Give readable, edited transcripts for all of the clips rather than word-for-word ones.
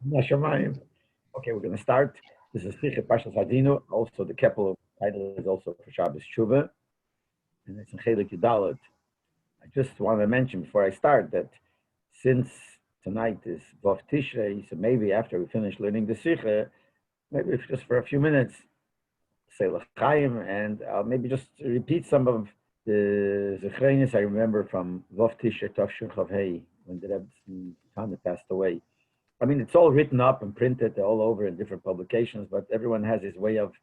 Nashamayim. Okay, we're going to start. This is Sikha Pashas Haazinu. Also, the Keppel title is also for Shabbos Shuva, and it's in Chelik Yudalit. I just want to mention before I start that since tonight is Vov Tishrei, so maybe after we finish learning the Sikha, maybe if just for a few minutes, say L'chaim, and I'll maybe just repeat some of the Zechrenis I remember from Vov Tishrei Tavshin Chav Hei, when the Rebbe passed away. I mean, it's all written up and printed all over in different publications, but everyone has his way of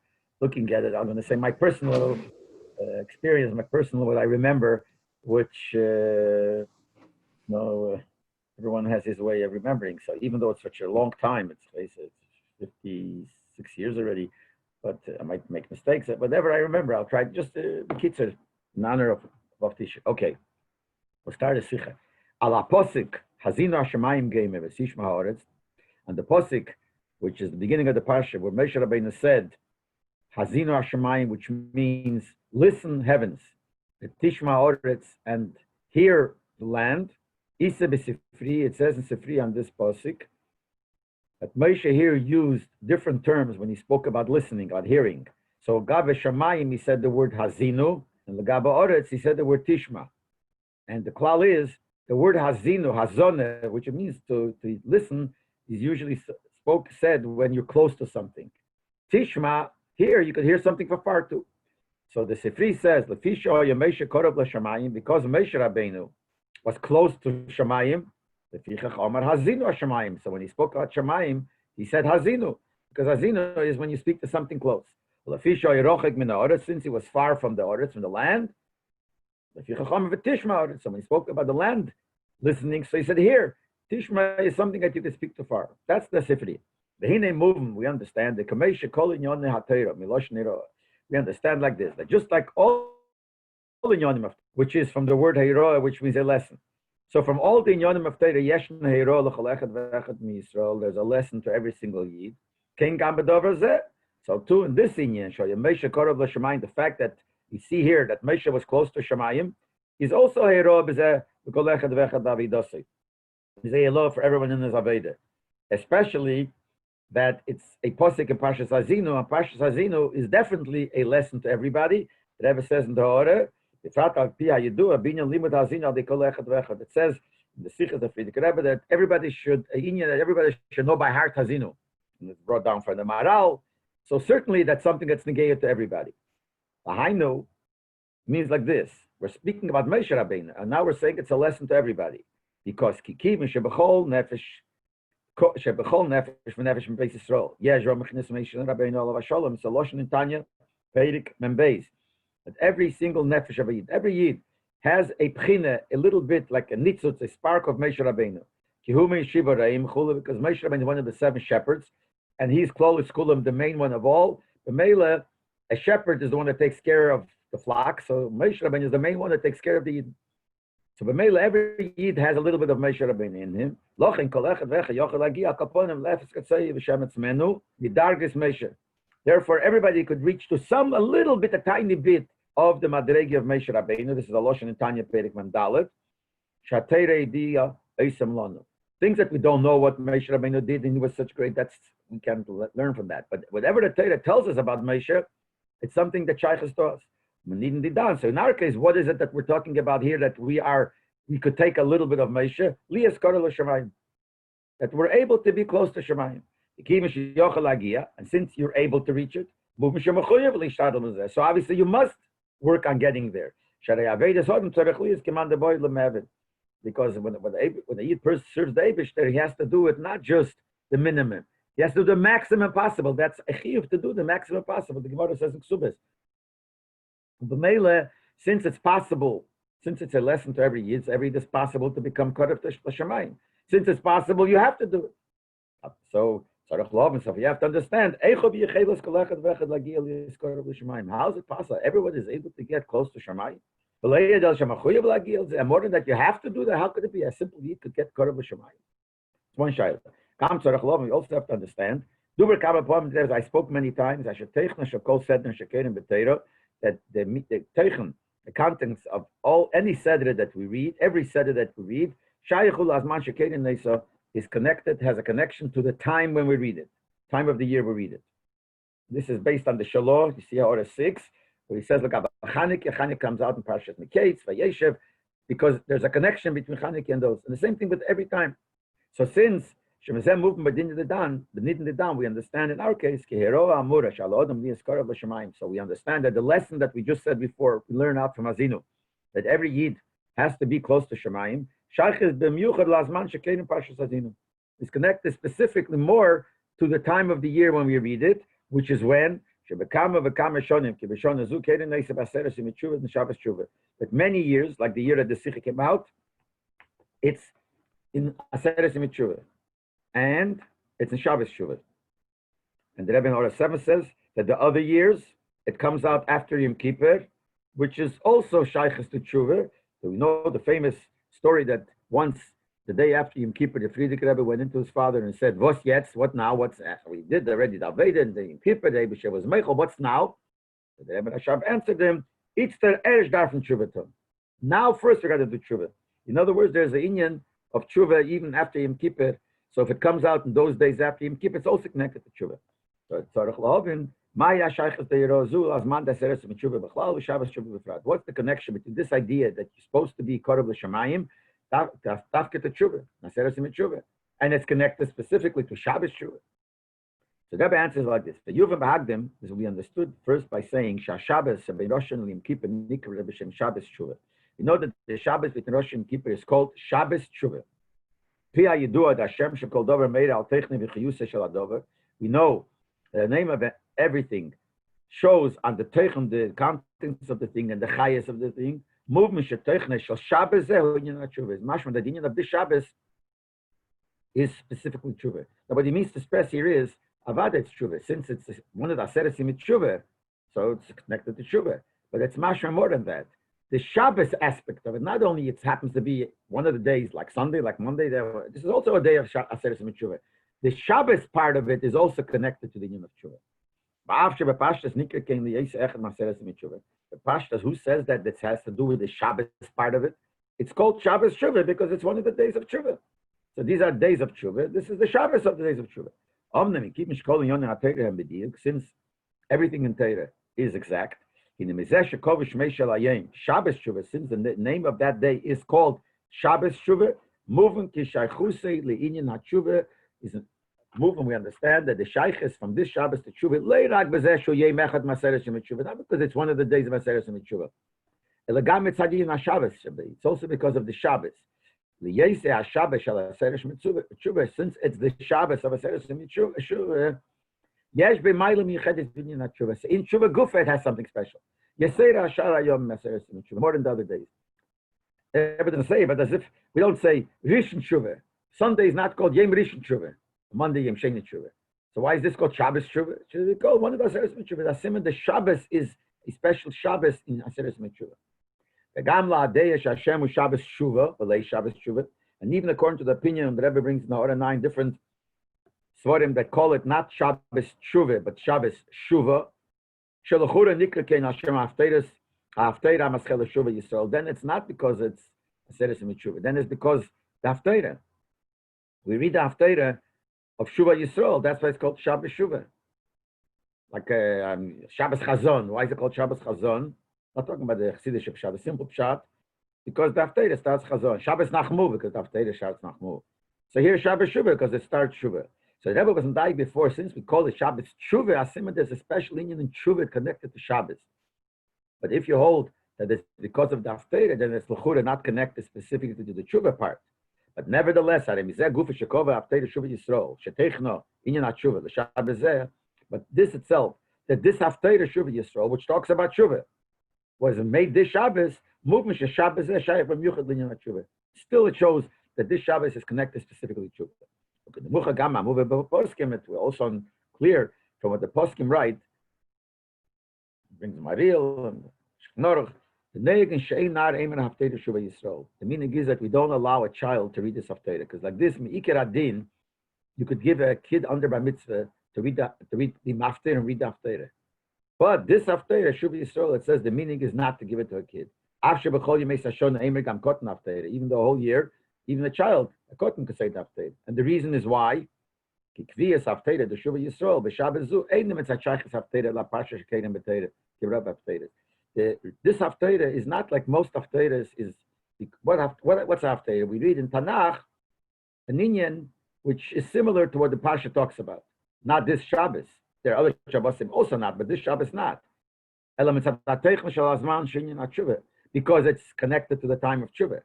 looking at it. I'm going to say my personal experience, my personal what I remember, which everyone has his way of remembering. So even though it's such a long time, it's 56 years already, but I might make mistakes. Whatever I remember, I'll try just Bekitzer, in honor of Tisha. Okay, we'll start a Sikha. Ala posik Haazinu Hashemayim Geime v'Sishma Haaretz, and the posik, which is the beginning of the parsha, where Moshe Rabbeinu said Haazinu Hashemayim, which means listen heavens, Tishma Haaretz, and hear the land. Isa b'Sifri, it says in Sifri on this posik that Moshe here used different terms when he spoke about listening, about hearing. So Gabe Shamayim, he said the word Haazinu, and Gabe Haaretz, he said the word Tishma. And the klal is the word Haazinu, Hazoneh, which means to listen, is usually said when you're close to something. Tishma, here you could hear something from far too. So the Sifri says, because Moshe Rabbeinu was close to Shamayim, so when he spoke about Shamayim, he said Haazinu, because Haazinu is when you speak to something close. Since he was far from the Oretz, from the land, so when he spoke about the land, listening, so he said here, Tishma is something that you can speak to far. That's the Sifri. The Hine movement, we understand the Kamesha Kol Inyon HaTorah, Milosh Niro. We understand like this, that just like all Inyonim, which is from the word Heirah, which means a lesson. So from all the Inyonim of Torah, Yeshna Heirah L'chol Echad V'Echad Mi'Yisrael, there's a lesson to every single Yid. Ken Gam B'Dover Zeh. So too in this Inyan, show you Moshe Korov L'Shamayim, the fact that we see here that Moshe was close to Shamayim, is also Heirah B'Zeh L'chol Echad V'Echad Avidosei. Is a Heirah for everyone in his Aveda. Especially that it's a posik in Parshas Haazinu, and Parshas Haazinu is definitely a lesson to everybody. The Rebbe says in the Torah, it says in the Sichas of Frierdiker Rebbe that everybody should know by heart Haazinu. And it's brought down from the Maharal. So certainly that's something that's negated to everybody. Hainu means like this. We're speaking about Moshe Rabbeinu, and now we're saying it's a lesson to everybody. Because Kikiv and Shebechol Nefesh Shebechol Nefesh V'Nefesh M'Beis Yisrael. Yesh Ro Mechnis Moshe Rabbeinu Olav Hashalom. It's a Loshen in Tanya, Peirik Membeis. That every single Nefesh of a Yid, every Yid has a Pchina, a little bit like a nitzutz, a spark of Moshe Rabbeinu. Kihume Shiva Reim Chula, because Moshe Rabbeinu is one of the 7 shepherds, and he's Klal Yiskulim, the main one of all. The Mela, a shepherd is the one that takes care of the flock, so Moshe Rabbeinu is the main one that takes care of the Yid. So B'meila, every Yid has a little bit of Moshe Rabbeinu in him. Lochin kol echad ve'echad yochel hagia kaponim lefes katzei v'shem etzmenu midargis Moshe. Therefore, everybody could reach to a little bit, a tiny bit of the madregi of Moshe Rabbeinu. This is a Loshen in Tanya Perik Mandalet. Shateirei dia eisem lanu. Things that we don't know what Moshe Rabbeinu did, and he was such great. We can't learn from that. But whatever the Torah tells us about Moshe, it's something that Shaykhs to us. So in our case, what is it that we're talking about here that we could take a little bit of Moshe, Lias Korel Shamayim, that we're able to be close to Shamayim. And since you're able to reach it, so obviously you must work on getting there. Because when the Yid person serves the Eibishter, he has to do it not just the minimum. He has to do the maximum possible. That's a chiyuv to do the maximum possible. The Gemara says in Ksubas. B'meila, since it's possible, since it's a lesson to every Yid, it's possible to become Kodev L'Shamayim. Since it's possible, you have to do it. So you have to understand, how is it possible? Everyone is able to get close to Shamayim. More than that, you have to do that. How could it be? A simple Yid could get Kodev L'Shamayim. It's one shayla. We also have to understand, I spoke many times, that the teichen, the contents of any seder that we read, every seder that we read, is connected, has a connection to the time when we read it, time of the year we read it. This is based on the Shalom. You see Orah 6, where he says, look, Chanukah comes out in Parashat Miketz, Vayeshev, because there's a connection between Chanukah and those. And the same thing with every time. So since Shemazem movement by Din Nidan, we understand in our case, so we understand that the lesson that we just said before, we learn out from Haazinu, that every Yid has to be close to Shemayim. It's connected specifically more to the time of the year when we read it, which is when that many years, like the year that the Sikha came out, it's in Aseret Mitzvah, and it's in Shabbos Shuva. And the Rebbe in Orah 7 says that the other years, it comes out after Yom Kippur, which is also Shaykhs to Tshuva. So we know the famous story that once, the day after Yom Kippur, the Frierdiker Rebbe went into his father and said, "What's jetzt? What now? What's after? We did already the Aveda and the Yom Kippur, the Eibusher was Meichel. What's now?" So the Rebbe Rashab answered him, "It's the Eresh Darfen Tshuva. Now first we got to do Tshuva." In other words, there's an inyan of Tshuva even after Yom Kippur. So if it comes out in those days after Yom Kippur, it's also connected to Tshuva. So it's Tzarech Lahavin. What's the connection between this idea that you're supposed to be Korav L'Shamayim, and it's connected specifically to Shabbos Shuva? So the Rebbe answers like this: the Yuvim B'Hagdim is we understood first by saying Shabbos Rosh and Yom Kippur Nikra B'Shem Shabbos Shuva. You know that the Shabbos between Rosh and Kippur is called Shabbos Shuva. We know the name of everything shows on the teichen, the contents of the thing and the chayas of the thing. Movement shel Shabbos zehu inyan tshuva. Is mashma that the inyan of this Shabbos is specifically tshuva. Now, what he means to stress here is avad it's tshuva. Since it's one of the aseresim it's tshuva, so it's connected to tshuva. But it's mashma more than that. The Shabbos aspect of it, not only it happens to be one of the days, like Sunday, like Monday. This is also a day of aseresim tshuva. The Shabbos part of it is also connected to the inyan of tshuva. The Pashtas, who says that this has to do with the Shabbos part of it? It's called Shabbos Shuva because it's one of the days of Shuva. So these are days of Shuva. This is the Shabbos of the days of Shuva. Since everything in Torah is exact, Shabbos Shuva, since the name of that day is called Shabbos Shuva, moving to Shaychuse Le'inyan HaTshuva is moving. We understand that the Shaykhis from this Shabbos to Tshuva, not because it's one of the days of Aseres and Tshuva. It's also because of the Shabbos. Since it's the Shabbos of Aseres and Tshuva, in Tshuva Gufa it has something special. More than the other days. Everything say, but as if we don't say Rishon Tshuva. Sunday is not called Yom Rishon Tshuva. Monday Yom Sheni Tshuva. So why is this called Shabbos Tshuva? It should be called one of the Aseres Tshuva. The Shabbos is a special Shabbos in Aseres Tshuva. The Gamla Adeya Hashem Shabbos Shuva, Balei Shabbos Tshuva, and even according to the opinion the Rebbe brings in the Orah 9 different Svarim that call it not Shabbos Tshuva but Shabbos Shuva. Shelachura Nikra Kein Hashem Hafteira Maschel Shuva Yisrael. Then it's not because it's Aseres Tshuva. Then it's because the Hafteira. We read the Hafteira of Shuva Yisrael. That's why it's called Shabbos Shuva. Like Shabbos Chazon. Why is it called Shabbos Chazon? Not talking about the Chassidish of Shabbos, simple Pshat, because the Hafteira starts Chazon. Shabbos Nachmu, because the Hafteira starts Nachmu. So here Shabbos Shuva, because it starts Shuva. So the Rebbe wasn't dying before. Since we call it Shabbos Shuva, Asimah, there's a special union in Shuva connected to Shabbos. But if you hold that it's because of the Hafteira, then it's L'chura not connected specifically to the Shuva part. But nevertheless, but this itself, that this Haftarah Shuva Yisrael, which talks about Shuva, was made this Shabbos, movement Shabbos, still it shows that this Shabbos is connected specifically to Shuva. We're also clear from what the Poskim write, brings Maril and Shknorach. The meaning is that we don't allow a child to read this Haftarah, because like this, Me'ikar Adin, you could give a kid under Bar Mitzvah to read the Maftir and read the Haftarah. But this Haftarah, Shuva Yisrael, it says the meaning is not to give it to a kid. Even the whole year, Even a child, a cotton could say the Haftarah. And the reason is why? The Shuva Yisrael, b'Shabbos zu, ein mitzat shaychus Haftarah la parsha shekedim b'Torah, kivrab Haftarah. This Haftarah is not like most Haftarahs is. What's Haftarah? We read in Tanakh an inyan which is similar to what the parsha talks about. Not this Shabbos. There are other Shabbosim also not, but this Shabbos not. Because it's connected to the time of Shuva.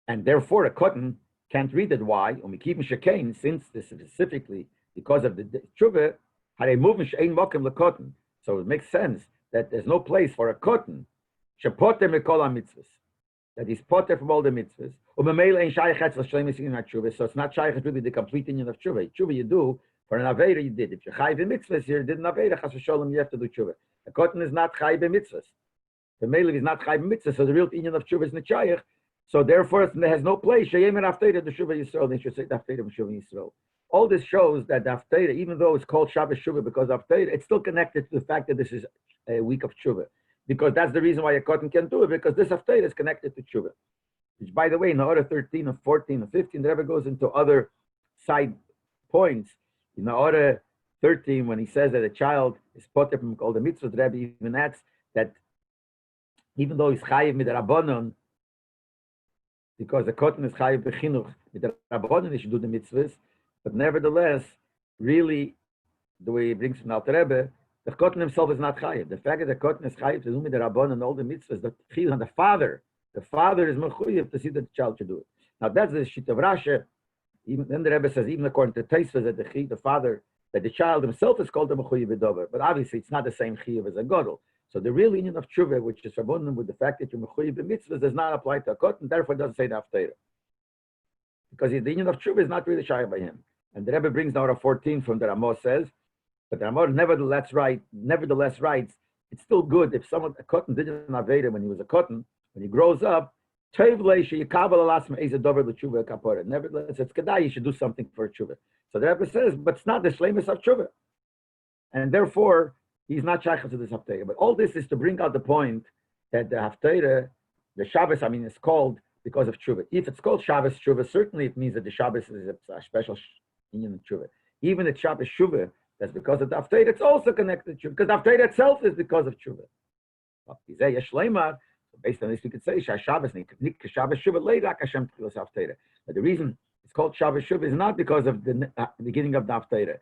And therefore, a cotton can't read it. Why? Since this is specifically because of the Shuva, so it makes sense that there's no place for a cotton that is potter from all the mitzvahs. So it's not shaykh really the complete union of tshuva. Tshuva you do for an aveira you did. If you're chayv in mitzvahs, you did an aveira chas v'sholem, you have to do tshuva. A cotton is not chayv in mitzvahs. The male is not chayv in mitzvahs, so the real union of tshuva is not shaykh. So therefore, it has no place. Sheyemer haftarah the Shuva Yisrael. They should say the haftarah of Shuva Yisrael. All this shows that the haftarah, even though it's called Shabbos Shuva because of haftarah, it's still connected to the fact that this is a week of tshuva. Because that's the reason why a cotton can do it, because this haftarah is connected to tshuva. Which, by the way, in the order 13 or 14 or 15, the Rebbe goes into other side points. In the order 13, when he says that a child is potter from all the mitzvahs, the Rebbe even adds that even though he's chayiv mit rabbanon, because the cotton is chayiv b'chinuch mit rabbanon, he should do the mitzvahs, but nevertheless, really, the way he brings from the Alter Rebbe, the cotton himself is not chayiv. The fact that the cotton is chayiv to do mit rabbanon and all the mitzvahs, the chiyuv on the father is mechuyev to see that the child should do it. Now that's the shit of Rashi. Even then the Rebbe says, even according to Taisva, that the father, that the child himself is called a mechuyev b'dover. But obviously, it's not the same chiyuv as a gadol. So the real union of tshuva, which is verbunden with the fact that you're mechuyev b'mitzvahs, does not apply to a cotton. Therefore, it doesn't say the haftarah, because the union of tshuva is not really shaykh by him. And the Rebbe brings down a 14 from the Ramah says, but the Ramah nevertheless writes, it's still good if someone a cotton did an aveda when he was a cotton. When he grows up, nevertheless, it's kedai, you should do something for tshuva. So the Rebbe says, but it's not the shleimus of tshuva. And therefore, he's not shaykh to this haftarah. But all this is to bring out the point that the haftarah, the Shabbos, is called because of tshuva. If it's called Shabbos tshuva, certainly it means that the Shabbos is a special union of tshuva. Even the Shabbos tshuva, that's because of the haftarah, it's also connected to tshuva, because the haftarah itself is because of tshuva. Based on this, we could say Shabbos Shuva Leirak Hashem Tchilas Haftarah. But the reason it's called Shabbos Shuva is not because of the beginning of the Haftarah.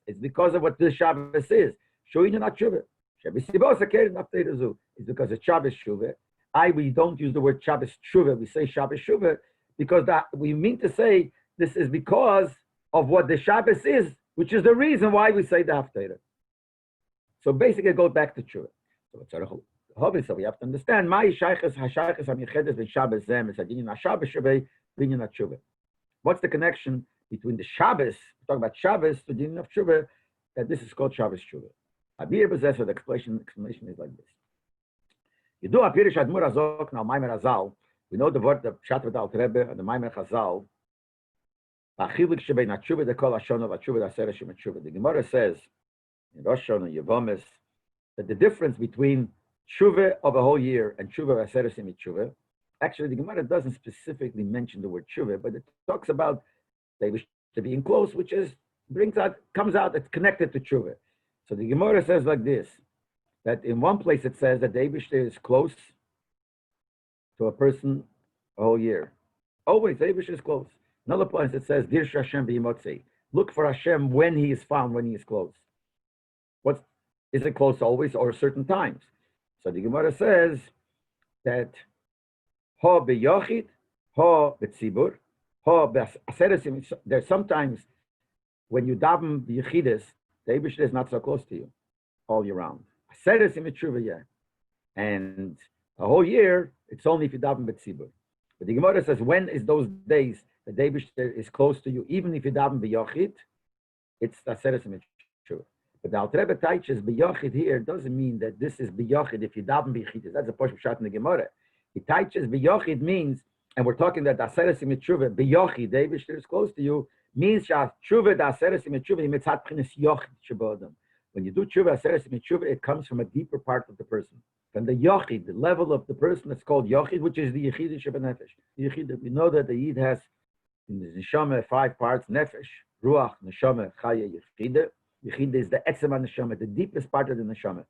It's because of what this Shabbos is. Showing not Shuva. It's because it's Shabbos Shuva. We don't use the word Shabbos Shuva. We say Shabbos Shuva because we mean to say this is because of what the Shabbos is, which is the reason why we say the Haftarah. So basically, it goes back to Shuva. So we have to understand what's the connection between the Shabbos, we're talking about Shabbos, to the union of Shuva, that this is called Shabbos Shuva. The explanation is like this. You do appear Shadmur Azok now Maimer Azal. We know the word of Shatvat Al Rebbe and the Maimer Chazal. The Gemara says in Rosh Hashanah Yevomis that the difference between tshuva of a whole year and tshuva of Aseret Shemit, actually the Gemara doesn't specifically mention the word tshuva, but it talks about they wish to be close, which is comes out, it's connected to tshuva. So the Gemara says like this, that in one place it says that the Eibishter is close to a person a whole year. Always, the Eibishter is close. Another place it says, Dirsh Hashem b'yimotzei. Look for Hashem when he is found, when he is close. Is it close always or certain times? So the Gemara says that ha beyochid, ha betzibur, ha be'aseresim. There's sometimes when you daven b'yechidus, the Eibishter is not so close to you all year round. Aseresim tshuva, yeah, and a whole year it's only if you daven betzibur. But the Gemara says when is those days the Eibishter is close to you, even if you daven b'yochid, it's aseresim tshuva. But the Alter Rebbe teaches b'yochid here doesn't mean that this is b'yochid if you daven b'yechidus. That's a posh shot in the Gemara. He teaches b'yochid means, and we're talking that aseres mitzvah b'yochid, the Eibishter is close to you, means tshuva the aseres mitzvah mitzat p'chinas yochid shebodam. When you do tshuva aseres mitzvah, it comes from a deeper part of the person. from the Yochid, the level of the person that's called Yochid, which is the Yechida Shebenefesh. Yechida, we know that the Yid has in the Neshama 5 parts: Nefesh, Ruach, Neshama, Chaya, Yechida. Yechida is the Etzema Neshama, the deepest part of the Neshama.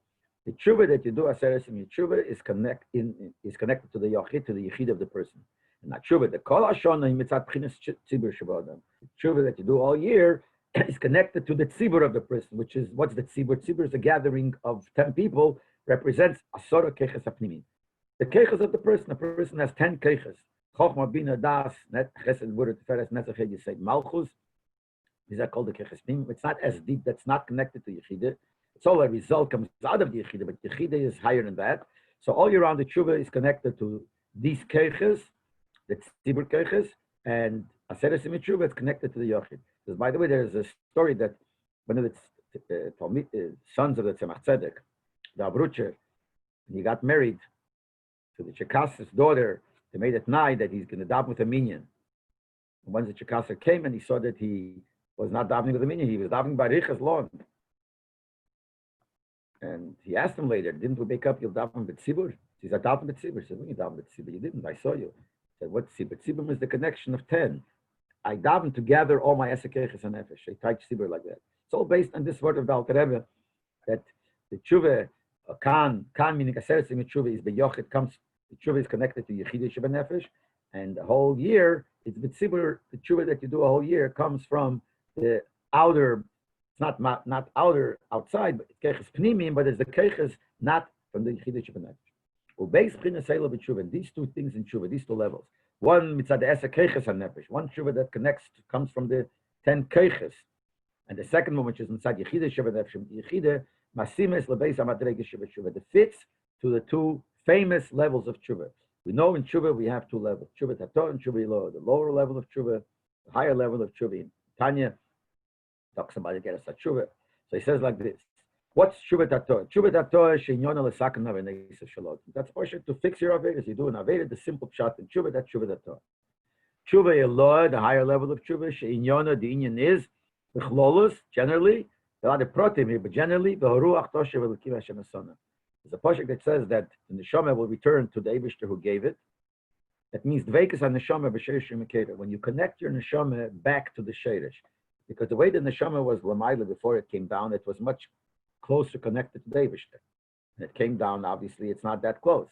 The tshuva that you do, Aseres in tshuva, is connected to the Yochid, to the Yechid of the person. And that tshuva, the Kol Hashana Mitzat Pchinas Tzibur Shabodam. The tshuva that you do all year is connected to the tzibur of the person, which is, what's the tzibur? Tzibur is a gathering of 10 people, represents Asora Keches Apnimi. The keches of the person has 10 keches. Chochma, Bina, Das, Net, Chesed, Wurd, Tiferes, Netzach, you say Malchus. These are called the keches Pnim. It's not as deep, that's not connected to Yechida. It's all a result comes out of the Yechida, but Yechida is higher than that. So all year round, the tshuva is connected to these keches, the tzibur keches, and Aseres in tshuva is connected to the Yochid. Because, by the way, there's a story that one of the sons of the Tzemach Tzedek, the Abrucher, he got married to the Chekas's daughter. They made it night that he's going to daven with a minyan. And once the Chekasa came and he saw that he was not davening with a minyan, he was davening by Richa's lawn. And he asked him later, didn't we wake up, you'll daven with Tzibur? He said, daven with Tzibur. He said, when you daven with Tzibur? You didn't, I saw you. He said, what's Tzibur? Tzibur is the connection of 10. I daven to gather all my esekeches and nefesh. I touch tzibur like that. It's all based on this word of the Alter Rebbe, that the tshuva, kan meaning aseres in tshuva is the yochid comes. The tshuva is connected to yechida sheba nefesh, and the whole year it's the tzibur. The tshuva that you do a whole year comes from the outer. It's not outer outside, but keches pnimim. But it's the keches not from the yechida sheba nefesh. Ubeis pchina seila b'tshuva. These two things in tshuva, these two levels. One mitzad esa keches hanefesh. One tshuva that connects comes from the 10 keches, and the second one, which is inside yechida sheba nefesh, yechida masimes lebeis amadrege sheba tshuva. That fits to the two famous levels of tshuva. We know in tshuva we have two levels: tshuva tato and tshuva ilo. The lower level of tshuva, the higher level of tshuva. In Tanya talks about it, get us a tshuva. So he says like this: what's tshuva tato? Tshuva tato is shenyona lesakana v'neisa shalot. That's portion to fix your avedas. You do an aveda, the simple pshat in tshuva. That's tshuva tato. Tshuva ilo, the higher level of tshuva, shenyona, the inyan is the chlolus generally. There are the protim here, but generally the haruach toshe v'lekiv Hashem asana. There's a portion that says that the neshama will return to the Eibishter who gave it. That means dveikus on neshama b'sheish yemekeda. When you connect your neshama back to the sheish, because the way the neshama was lamaila before it came down, it was much closer connected to the Eibishter. And it came down, obviously, it's not that close.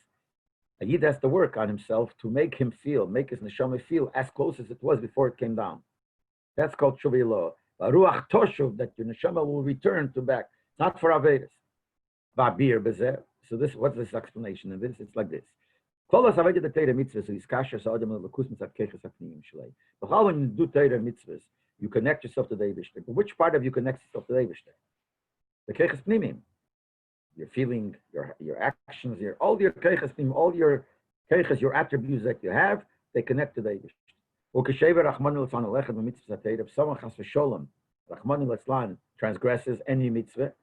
A Yid has to work on himself to make him feel, make his neshama feel as close as it was before it came down. That's called Shuva Ilo. Ruach Toshuv, that your neshama will return to back. It's not for Avedas. Vabir Bezer. So this, what's this explanation of this? It's like this. When you do Torah mitzvahs, you connect yourself to the Eibishter. But which part of you connects yourself to the Eibishter? The keches pnimim. Your feeling, your actions, all your keches pnimim, all your keches, your attributes that you have, they connect to the Eibishter. If someone has sholem, Rachmanu Litzlan transgresses any mitzvah,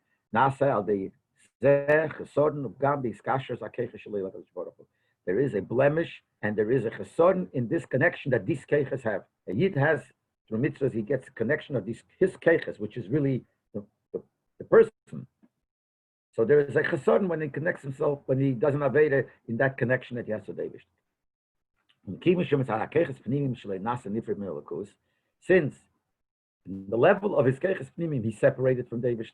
there is a blemish and there is a chesodin in this connection that these keches have. A Yid has, through mitzvahs, he gets a connection of his keches, which is really the person. So there is a chesodin when he connects himself, when he doesn't aveda in that connection that he has to David. Since the level of his keches pnimim, he's separated from David.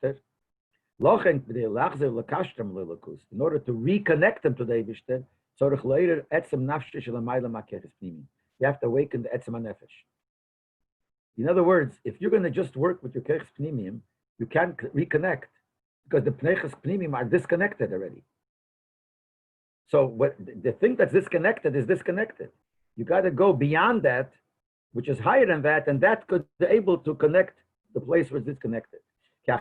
In order to reconnect them to the Eibishter, you have to awaken the etzem nefesh. In other words, if you're going to just work with your keches pnimim, you can't reconnect because the keches pnimim are disconnected already. So what the thing that's disconnected is disconnected. You got to go beyond that, which is higher than that, and that could be able to connect the place where it's disconnected. And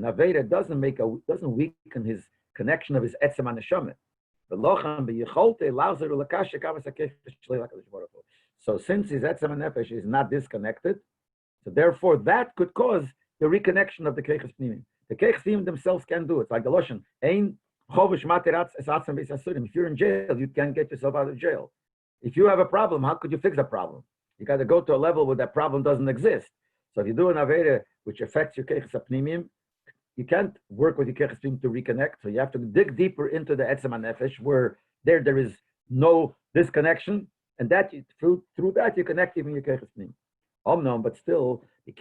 Aveda doesn't weaken his connection of his etzem neshama. So since his etzem nefesh is not disconnected, so therefore that could cause the reconnection of the keches pnimim. The keches pnimim themselves can do it. It's like the Loshen, if you're in jail, you can't get yourself out of jail. If you have a problem, how could you fix a problem? You got to go to a level where that problem doesn't exist. So if you do an aveda which affects your keches pnimim, you can't work with your keches pnimim to reconnect. So you have to dig deeper into the etzem hanefesh, where there is no disconnection, and that through that you connect even your keches pnimim. But still, but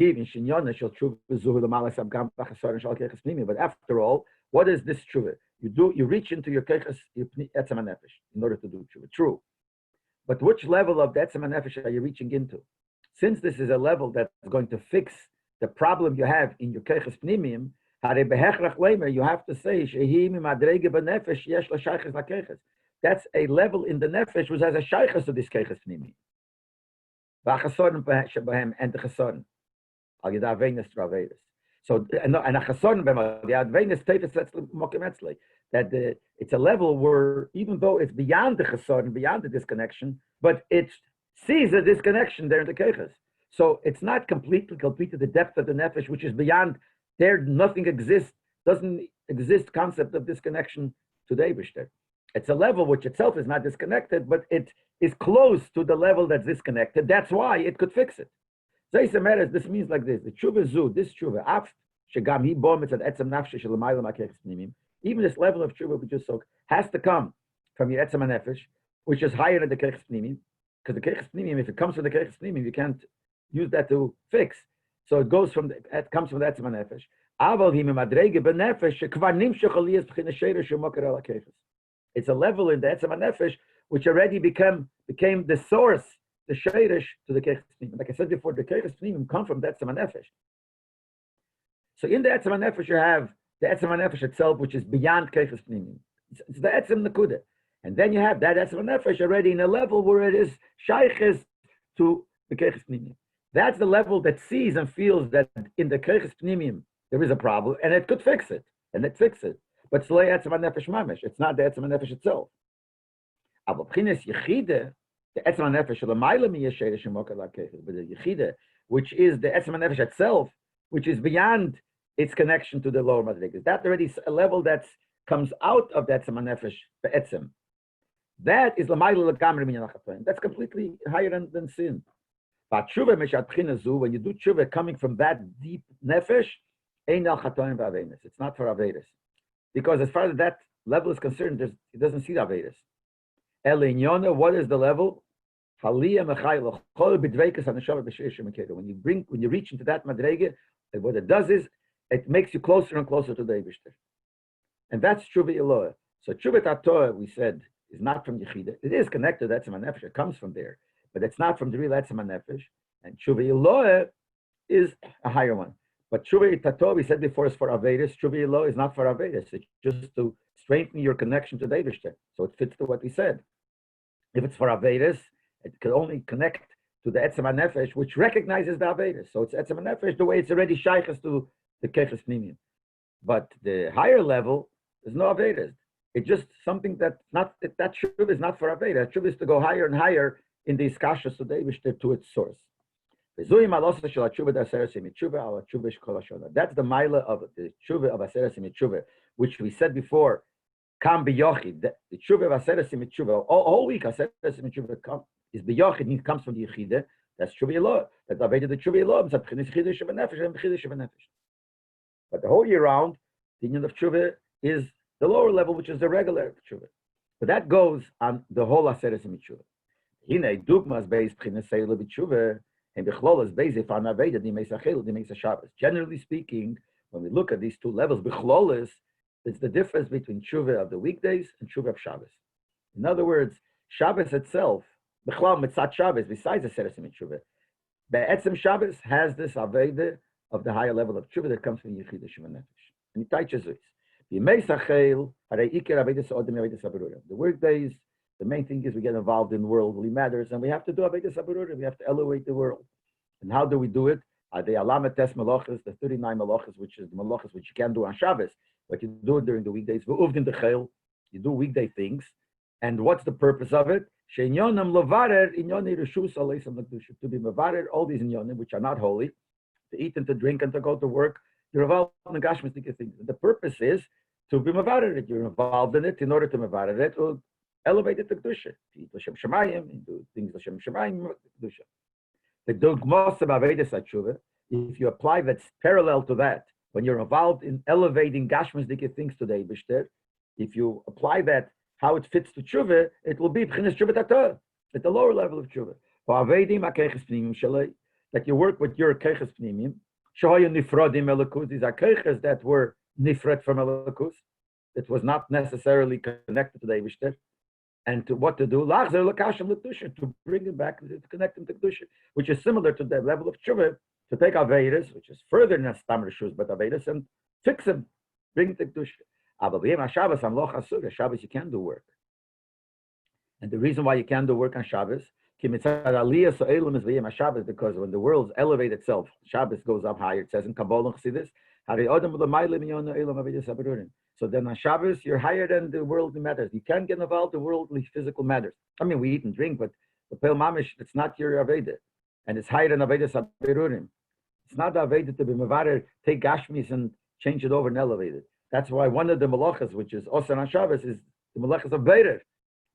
after all, what is this tshuva? You reach into your keches etzem hanefesh in order to do tshuva. True, but which level of the etzem hanefesh are you reaching into? Since this is a level that's going to fix the problem you have in your keches pnimim, you have to say that's a level in the nefesh which has a shaykhus to this keches pnimim. And the cheson, al yada avenis to averis. So and a cheson the avenis teifes that it's a level where even though it's beyond the cheson, beyond the disconnection, but it sees a disconnection there in the keches. So it's not completely to the depth of the nefesh, which is beyond there. Nothing exists, doesn't exist concept of disconnection to the Eibishter. It's a level which itself is not disconnected, but it is close to the level that's disconnected. That's why it could fix it. This means like this: the tshuva zu, this tshuva, even this level of tshuva we just saw has to come from your etzem nefesh, which is higher than the keches pnimim, because the keches pnimim, if it comes from the keches pnimim, you can't use that to fix. So it comes from the etzem nefesh. It's a level in the etzem nefesh which already became the source, the sheirish to the keches pnimim. Like I said before, the keches pnimim come from the etzem nefesh. So in the etzem nefesh you have the etzem nefesh itself, which is beyond keches pnimim. It's the etzem nekuda, and then you have that etzem nefesh already in a level where it is shaykhis to the keches pnimim. That's the level that sees and feels that in the keches pnimim there is a problem, and it could fix it, and it fixes it. But it's not the etzem nefesh itself. The etzem nefesh, but the yechide, which is the etzem nefesh itself, which is beyond its connection to the lower madrigas. That already is a level that comes out of the etzem nefesh, the etzem. That is that's completely higher than sin. But tshuva when you do tshuva coming from that deep nefesh, it's not for averis. Because as far as that level is concerned, it doesn't see the averis. What is the level? When you reach into that madrege, what it does is it makes you closer and closer to the Eibishter. And that's tshuva iloah. So tshuva tatorah, we said, is not from Yechida. It is connected to etzem nefesh. It comes from there, but it's not from the real etzem nefesh. And tshuva iloah is a higher one. But tshuva tatorah, we said before, is for averis. Tshuva iloah is not for averis. It's just to strengthen your connection to the Eibishter. So it fits to what we said. If it's for averis, it can only connect to the etzem nefesh, which recognizes the averis. So it's etzem nefesh the way it's already shaykhs to the keches pnimim. But the higher level is no averis. It's just something that shuv is not for averis. Shuv is to go higher and higher in these kashas to the Eibishter, to its source. That's the mila of the tshuva of aseres mitzhuva, which we said before. Kam biyochid. The tshuva of aseres mitzhuva. All week aseres mitzhuva is biyochid. It comes from the yechide. That's tshuva iloah. That's avoided the tshuva iloah. But the whole year round, the union of tshuva is the lower level, which is the regular tshuva. But that goes on the whole aseres mitzhuva. Hine dugmas beis b'chinas seila b'tshuva. And b'chlolas beis if an aveda di meisa chel di meisa Shabbos. Generally speaking, when we look at these two levels, b'chlolas is the difference between tshuva of the weekdays and tshuva of Shabbos. In other words, Shabbos itself, b'chlal mitzat Shabbos, besides the seres mitzhuva, be'etzem Shabbos has this aveda of the higher level of tshuva that comes from Yechida Shema Nefesh. And the workdays, the main thing is we get involved in worldly matters, and we have to do avodas haberurim. We have to elevate the world. And how do we do it? The alamet tes malachas, the 39 malachas, which is the malachas which you can do on Shabbos, but you do it during the weekdays. You do weekday things. And what's the purpose of it? To be mevarer all these inyonim, which are not holy, to eat and to drink and to go to work. You're involved in the gashmistic things. The purpose is to be mevarer it. You're involved in it in order to mevarer it, or elevate it to kedusha. To eat l'shem shemayim, and do things l'shem shemayim, kedusha. The dogmas of avedas tshuva, if you apply that's parallel to that, when you're involved in elevating gashmisdike things today, Bishter, if you apply that, how it fits to tshuva, it will be b'chinas tshuva tatah, at the lower level of tshuva. That you work with your keiches pnimim, shoyu nifrodim elikus, these are keiches that were nifred from elikus, it was not necessarily connected to the Eibishter, and to what to do, lachzer l'kashem l'kedusha, to bring it back, to connect them to kedusha, which is similar to the level of tshuva, to take Avedas, which is further than Stam Rishus, but Avedas, and fix them, bring it to kedusha. Shabbos, Shabbos you can do work. And the reason why you can do work on Shabbos, because when the world's elevate itself, Shabbos goes up higher. It says in Kabbalah, see this? So then on Shabbos, you're higher than the worldly matters. You can't get involved in worldly physical matters. I mean, we eat and drink, but the Pel Mamish, it's not your Aveda. And it's higher than Aveda Sabirurim. It's not Aveda to be Mavarer, take Gashmis and change it over and elevate it. That's why one of the malachas, which is Osan on Shabbos, is the malachas of Beirer.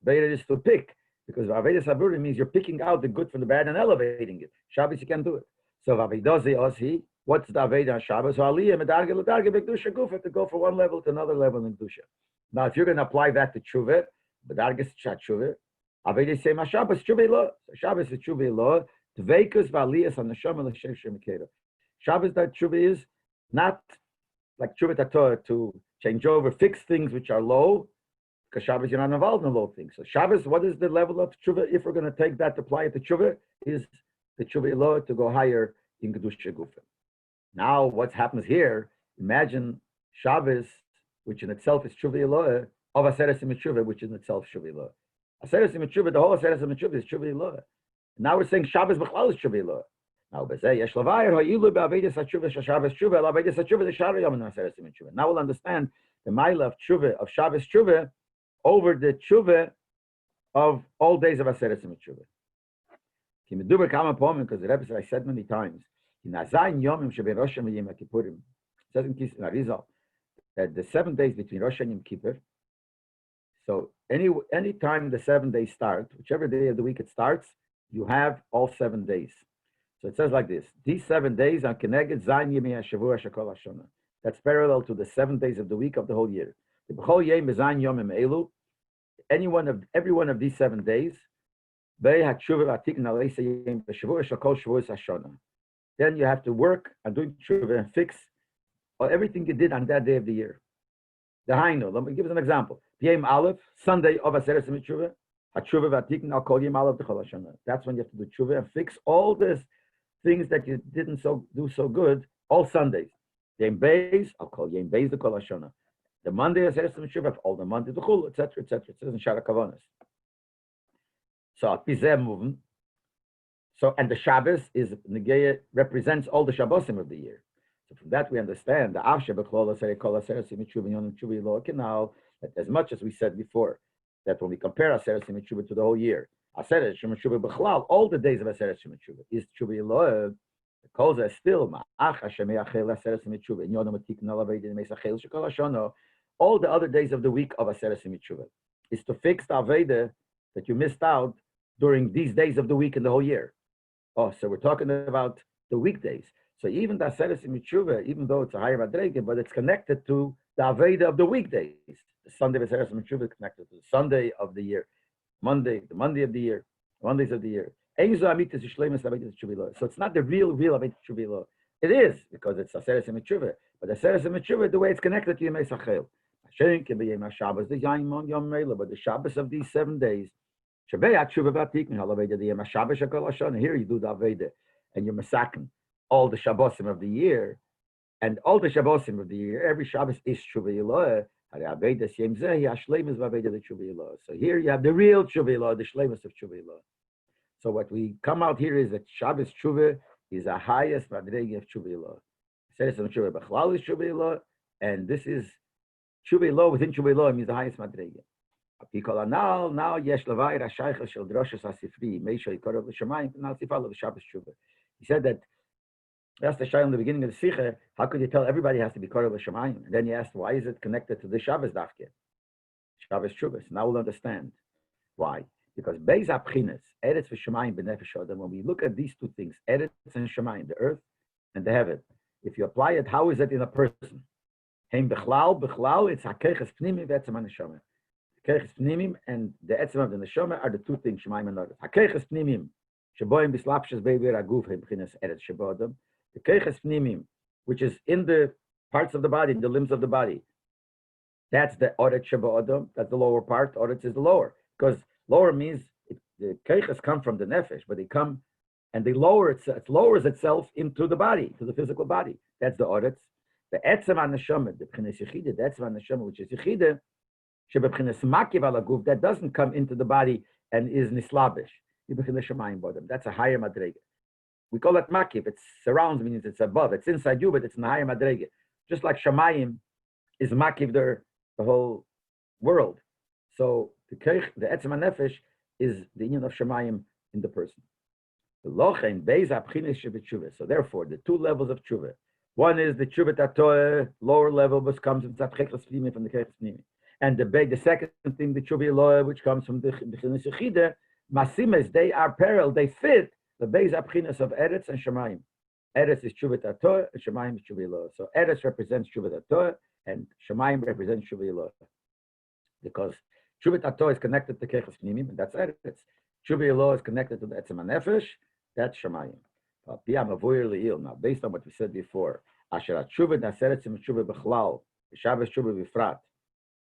Beirer is to pick, because Aveda Sabirurim means you're picking out the good from the bad and elevating it. Shabbos, you can do it. So Avedozi Osi, what's the Aveda on Shabbos? Aliyah, Medarge, Ledarge, Bekdusha, Gufa, to go from one level to another level in Kedusha. Now, if you're going to apply that to Tshuva, Medarge is Tshuva, Aveda say, Ma Shabbos, Tshuva Lo. So Shabbos is Tshuva Lo, Tveikus, Valiyas, and Neshama, L'Shem, Shemikeda. Shabbos, that Tshuva is not like Tshuva Tatorah, to change over, fix things which are low, because Shabbos, you're not involved in low things. So Shabbos, what is the level of Tshuva? If we're going to take that to apply it to Tshuva, is the Tshuva Lo to go higher in Kedusha Gufa. Now, what happens here, imagine Shabbos, which in itself is Tshuva Lo, of Aseres Tshuva, which in itself is Tshuva Lo. Aseres Tshuva, the whole Aseres Tshuva is Tshuva Lo. Now we're saying Shabbos B'chlal is Tshuva Lo. Now, now we'll understand the Maila of Tshuva, of Shabbos Tshuva, over the Tshuva of all days of Aseres Tshuva. Because the Rebbe, I said many times, it says in Arizal that the 7 days between Rosh and Yom Kippur, so any time the 7 days start, whichever day of the week it starts, you have all 7 days. So it says like this: these 7 days are Keneged Zayin Yemei HaShavua Shekol HaShana. That's parallel to the 7 days of the week of the whole year. Every one of these 7 days, then you have to work on doing tshuva and fix everything you did on that day of the year. The Hainu, let me give us an example. Yom Aleph, Sunday of Aseres Tshuva, that's when you have to do tshuva and fix all these things that you didn't do so good, all Sundays. Yom Beis, I'll call Yom Beis the Kol HaShana. The Monday of Aseres Tshuva, all the Monday the Chul, etc., etc. It says in Shara Kavanas. So moving. So, and the Shabbos is Negeya, represents all the Shabbosim of the year. So from that we understand the Avshe B'Klol Aserei Kol Aseres Tshuva Yom Tshuva Lo Kinal, that as much as we said before, that when we compare Aseres Tshuva to the whole year, Aseres Tshuva B'Chlal, all the days of Aseres Tshuva is Tshuva Lo. The Koza is still Ma'ach Hashem Yachel Aseres Tshuva in Yonam Atik Nalaved in Mesachel Shekol Hashono. All the other days of the week of Aseres Tshuva is to fix the Aveda that you missed out during these days of the week in the whole year. Oh, so we're talking about the weekdays. So even the Aseres Tshuva, even though it's a higher Madrege, but it's connected to the Aveda of the weekdays. The Sunday of Aseres Tshuva is connected to the Sunday of the year, the Monday of the year, Mondays of the year. So it's not the real Aveda Tshuva. It is, because it's Aseres Tshuva. But Aseres Tshuva, the way it's connected to Yemei Sachel. But the Shabbos of these 7 days, here you do the Aveda, and you're masakin all the Shabbosim of the year, and all the Shabbosim of the year, every Shabbos is Tshuva Yiloah. So here you have the real Tshuva Yiloah, the Shleimus of Tshuva Yiloah. So what we come out here is that Shabbos Tshuva is the highest Madrege of Tshuva Yiloah. Aseres Tshuva B'Chlal is Tshuva Yiloah, and this is Tshuva Yiloah within Tshuva Yiloah means the highest Madrege. Now yesh levai rashaycha shel droshes hasifri meisha yikorav l'shamayim now tifal of Shabbos Tshuva. He said that that's the shay in the beginning of the Sikha. How could you tell everybody has to be korav l'shamayim? And then he asked, why is it connected to the Shabbos dafke? Shabbos Tshuva. Now we'll understand why. Because beis apchinas eretz v'shamayim b'nefesh adam. When we look at these two things, eretz and shamayim, the earth and the heaven, If you apply it, how is it in a person? Heim bechlal, it's hakeches pnimim ve'etzem haneshama. Hakeches pnimim and the etzem of the neshama are the two things, Shemaim and Eretz. Hakeches pnimim, sheboim bislapshes be'vir aguf heim b'chinas eretz shebodam. The keches pnimim, which is in the parts of the body, the limbs of the body. That's the oretz shebodam, that's the lower part. Oretz is the lower. Because lower means the keches come from the nefesh, but they come and they lower it lowers itself into the body, to the physical body. That's the oretz. The etzem haneshama, the b'chinas yechida, the etzem haneshama, which is yechida, shebeb'chinas makiv ala guf, that doesn't come into the body and is nislabish. That's a higher madrega. We call it makiv. It surrounds, means it's above. It's inside you, but it's in a higher madrega. Just like shamayim is makiv the whole world. So the etzem hanefesh is the union of shamayim in the person. So therefore, the two levels of tshuva. One is the tshuva tatoe, lower level, which comes from the keches pnimi. And the second thing, the tshuva eloah, which comes from the b'chinas yechida, masimes, they are parallel, they fit the beis abchinas of eretz and shamayim. Eretz is tshuva tatoe, and shamayim is tshuva eloah. So eretz represents tshuva tatoe, and shamayim represents tshuva eloah. Because tshuva tatoe is connected to keches pnimi, and that's eretz. Tshuva eloah is connected to the etzem hanefesh, that's shamayim. Now, based on what we said before, asher tshuva naseret tshuva bechlal, Shabbos tshuva bifrat,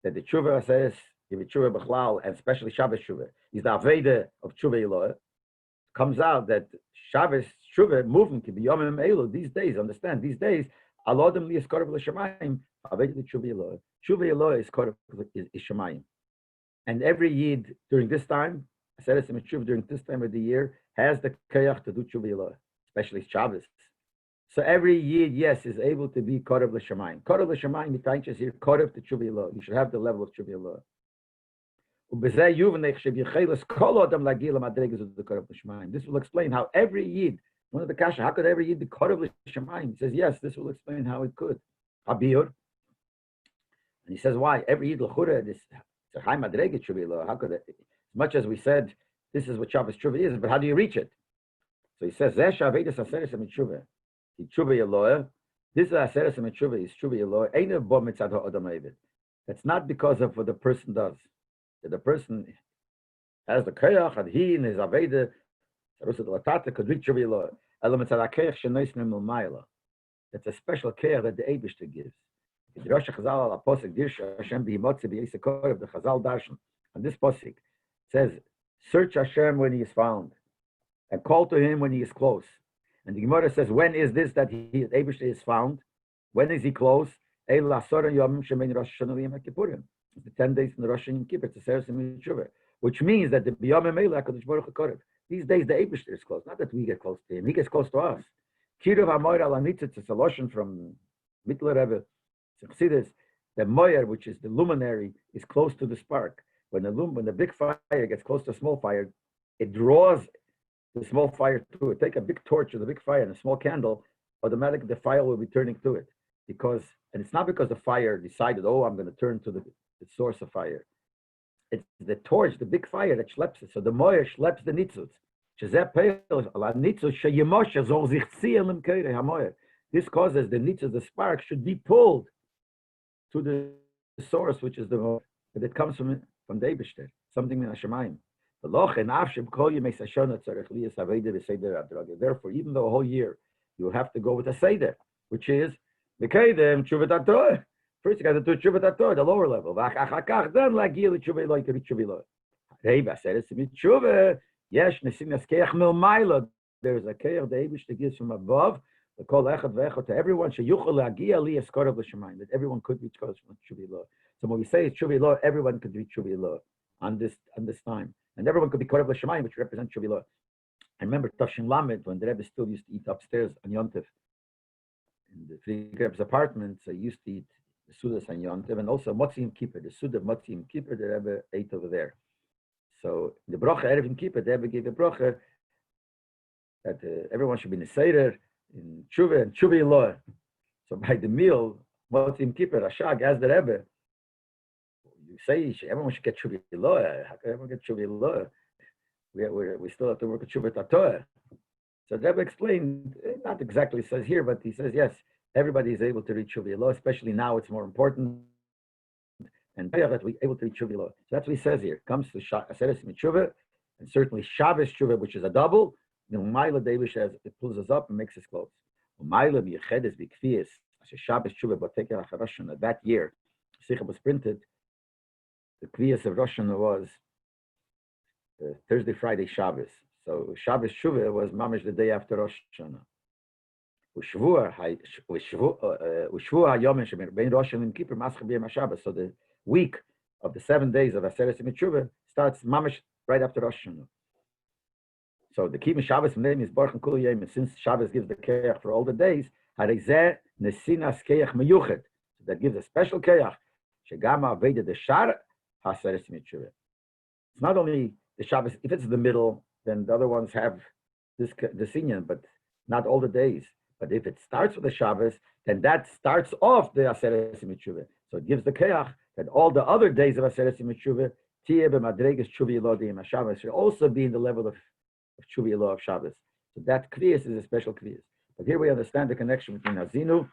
that the tshuva says, give it tshuva bechlal, and especially Shabbos tshuva, is the aveda of tshuva eloah. Comes out that Shabbos tshuva movement can be yomim elu these days. Understand these days, alodem li eskorov l'shamayim aveda the tshuva eloah. Tshuva eloah is shamayim, and every yid during this time, aseret tshuva during this time of the year has the kayach to do tshuva eloah, especially Shabbos. So every yid, yes, is able to be korov l'shamayim. Korov l'shamayim, it's here, korov to tshuva eloah. You should have the level of tshuva eloah. This will explain how every yid, one of the kasha, how could every yid be korov l'shamayim? He says, yes, this will explain how it could. Habir. And he says, why? Every yid l'chura, this it's a high madrega tshuva eloah. How could it? As much as we said, this is what Shabbos tshuva is, but how do you reach it? So he says, Zeh shavedas aseres tshuva. Tshuva eloah. This is aseres tshuva is tshuva eloah. Ein bo mitzad ha'adam eved. That's not because of what the person does. That the person has the kayach and he in his aveda, could reach tshuva eloah. Elo mitzad ha'kayach shenois mimul. That's a special care that the Eibishter gives. The Rosh Chazal al Apostle Dirsha Hashem b'himotzi b'yisekorev the Chazal Darshan. And this posik says, search Hashem when he is found, and call to him when he is close. And the Gemara says, when is this that he Eibishter is found? When is he close? It's the 10 days in the Rosh Hashanah Kippur. It's a Seres Tshuva, which means that the B'yom Eila HaKadosh Baruch Hu Korev. These days the Eibishter is close. Not that we get close to him; he gets close to us. Kiruv HaMoyer Al HaNitzitz, it's a lotion from Mittler Rebbe. The Moyer, which is the luminary, is close to the spark. When the big fire gets close to a small fire, it draws the small fire to it. Take a big torch with a big fire and a small candle, automatically the fire will be turning to it. And it's not because the fire decided, oh, I'm going to turn to the source of fire. It's the torch, the big fire that schleps it. So the moyer schleps the nitzutz. This causes the nitzutz, the spark, should be pulled to the source, which is the moyer. But it comes from the Eibishter, something in Hashemayim. Therefore, even though a whole year you have to go with a seder, which is Mekedem Tshuva Torah. First, you got to do Tshuva Torah, the lower level. Then Lagil Tshuva Eloi to Tshuva Eloi. Reba said it's Tshuva. Yes, Nesinas Keach Mil Maila. There's a Keach the Eibishter gives from above. The Kol Echad Ve'echad to everyone. Sheyuchel Lagia Li Eskorav L'Shamayim. That everyone could reach Kodesh from Tshuva Eloi. So when we say it's Tshuva Eloi, everyone could reach Tshuva Eloi on this time. And everyone could be Kodesh L'Shamayim, which represents Tshuva Eloi. I remember Tashin Lamed, when the Rebbe still used to eat upstairs on Yontif. In the three Rebbe's apartments, I used to eat the Sudas on Yontif, and also Motzi Yom Kippur, the Suda of Motzi Yom Kippur, the Rebbe ate over there. So the Brocha, Erev Yom Kippur, the Rebbe gave a Brocha that everyone should be in a Seder, in Tshuva, and Tshuva Eloi. So by the meal, Motzi Yom Kippur, Rashag asked the Rebbe, you say everyone should get Tshuva Eloi. How can everyone get Tshuva Eloi? We still have to work at Tshuva Torah. So the Rebbe explained, not exactly says here, but he says, yes, everybody is able to read Shuva Yilo, especially now it's more important. And that we're able to read Shuva Yilo. So that's what he says here. It comes to Aseres Mitzvah, and certainly Shabbos Shuva, which is a double. Umayla Davish says it pulls us up and makes us close. Umayla B'Yechedes B'Kfiyas, Shabbos Shuva B'Teker HaRosh Hashanah. That year, Sikha was printed. The Kviyas of Rosh Hashanah was Thursday, Friday, Shabbos. So Shabbos Shuva was mamish the day after Rosh Hashanah. Ushvua Hayom She'Bein Rosh Hashanah and Kippur Maschal B'Yom HaShabbos. So the week of the 7 days of Aseres Mitzvah starts mamish right after Rosh Hashanah. So the Kiyum Shabbos name is Baruch Kol Yom. Since Shabbos gives the keach for all the days, Harizeh Nesinas Keach Meyuchet. That gives a special keach. Shegama Aveda the Shar Haseres Mitzvah. It's not only the Shabbos. If it's the middle, then the other ones have this inyan, but not all the days. But if it starts with the Shabbos, then that starts off the Aseres Mitzvah. So it gives the keach that all the other days of Aseres Mitzvah, Tiyeh b'madreges Shuva Yilo D'Yom HaShabbos, should also be in the level of Shuva Yilo of Shabbos. So that kriyas is a special kriyas. But here we understand the connection between Haazinu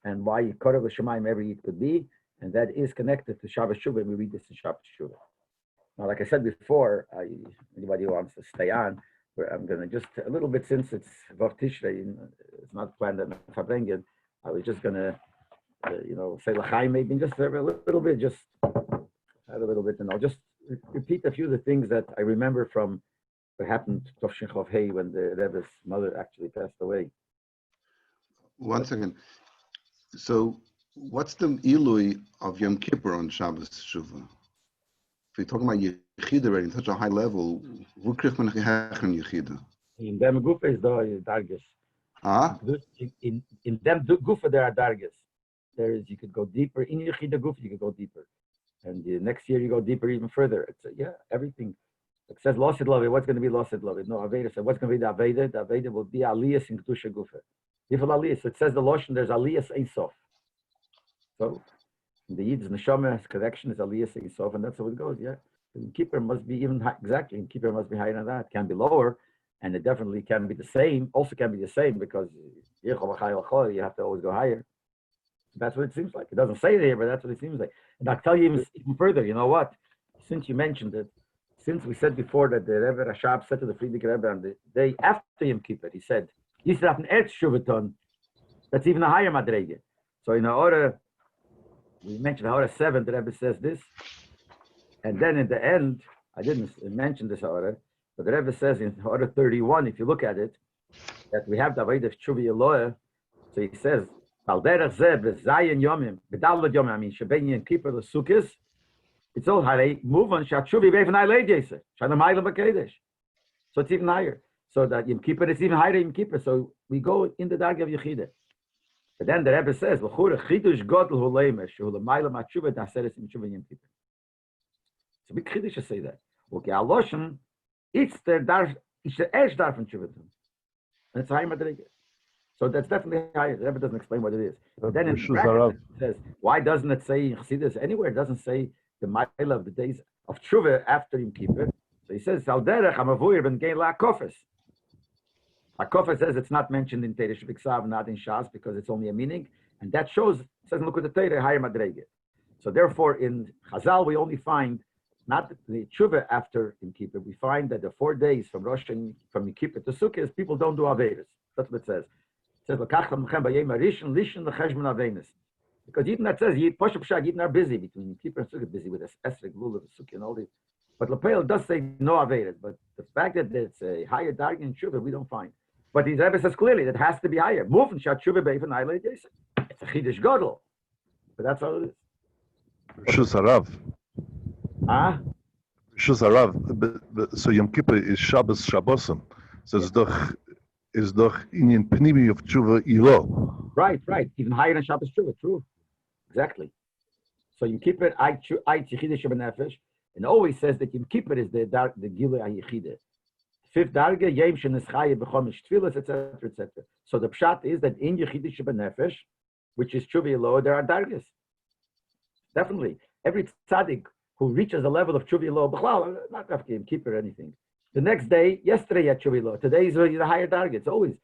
and why Korav L'Shamayim every Eid could be, and that is connected to Shabbos Shuva, and we read this in Shabbos Shuva. Now, like I said before, anybody who wants to stay on, I'm going to just a little bit, since it's Vav Tishrei, it's not planned at Fabrengen, I was just going to, say L'chaim maybe, just a little bit, just add a little bit, and I'll just repeat a few of the things that I remember from what happened to Tov Shin Chov Hei when the Rebbe's mother actually passed away. One second. So, what's the Ilui of Yom Kippur on Shabbos Shuva? If we're talking about Yechida already, in such a high level, wo kriegt man Hechen Yechida? In them Gufa is the Dargis. Ah? In them Gufa there are Dargis. You could go deeper. In Yechida Gufa, you could go deeper. And the next year you go deeper even further. It's everything. It says Losid Love. What's going to be Losid Love? No, Aveda said, what's going to be the Aveda? The Aveda will be Aliyas in Kedusha Gufa. Ifal Aliyas. So it says the Loshen, there's Aliyas Ein Sof. So the Yid's Neshama connection is Aliyas Ein Sof, and that's how it goes, yeah. And Kippur must be even high, exactly. And Kippur must be higher than that. It can be lower, and it definitely can be the same. Also can be the same because you have to always go higher. That's what it seems like. It doesn't say it here, but that's what it seems like. And I'll tell you even further, you know what? Since you mentioned it, since we said before that the Rebbe Rashab said to the Friedrich Rebbe on the day after Yom Kippur, he said, "You should have an Erz Shuvaton." That's even a higher madrege. So in order, we mentioned Hora 7, the Rebbe says this, and then in the end, I didn't mention this Hora, but the Rebbe says in Hora 31, if you look at it, that we have the Avodah of Shuva Yilo. So he says, "Al derech zeh b'zayin yomim b'dalad yomim." I mean, shebein Yom Kippur l'Sukkos. It's all high. Move on. Shatshuvi beifnai leidjese. Shanam ha'ilem b'kedesh. So it's even higher. So that Yom Kippur is even higher than Yom Kippur. So we go in the dark of Yechida. But then the Rebbe says, "L'chura chidush godel hu leimesh hu l'mayla matshuva d'aseres mitzhuva Yom Kippur." It's a big chidush to say that. Okay, aloshem, it's the esh darf and tshuva. And it's high madrege. So that's definitely higher. The Rebbe doesn't explain what it is. But then in bracket, it says, why doesn't it say in Chassidus anywhere? It doesn't say the mile of the days of Tshuva after Yom Kippur. So he says, Al derech hamavuyir ben gein la'akofes. Akofes says it's not mentioned in Teresh B'Ksav, not in Shas, because it's only a meaning. And that shows, it says, look at the Teresh, higher madrege. So therefore, in Chazal, we only find not the Tshuva after Yom Kippur. We find that the 4 days from Rosh and from Yom Kippur to Sukkot, people don't do Avedas. That's what it says. It says, because Yidden that says, Yidden are busy between Yom Kippur and Sukkot, busy with this Esrog, Lulav, Sukkot, and all these. But Lepel does say no Avedas. But the fact that it's a higher dark in Tshuva, we don't find. But the Rebbe says clearly that it has to be higher. Move and Shat Tshuva Beif and Aile Jason. It's a Chidish Godel. But that's all it is. Shus Harav. Ah? Shus Harav. So Yom Kippur is Shabbos Shabbosim. So it's doch in Pnimi of Tshuva Ilo. Right. Even higher than Shabbos Tshuva. True. Exactly. So Yom Kippur, I Yichidah Shabbat and always says that Yom Kippur is the Gilui HaYichidah. Fifth darga, Yem Sheneschaya B'chomish Tfilas, etc., etc. So the pshat is that in Yechidah Shabbat which is Tshuva Yilo, there are dargas. Definitely. Every tzaddik who reaches the level of Tshuva Yilo, b'chlal, not after Yom Kippur or anything. The next day, yesterday at Tshuva Yilo. Today is the higher darga. It's always.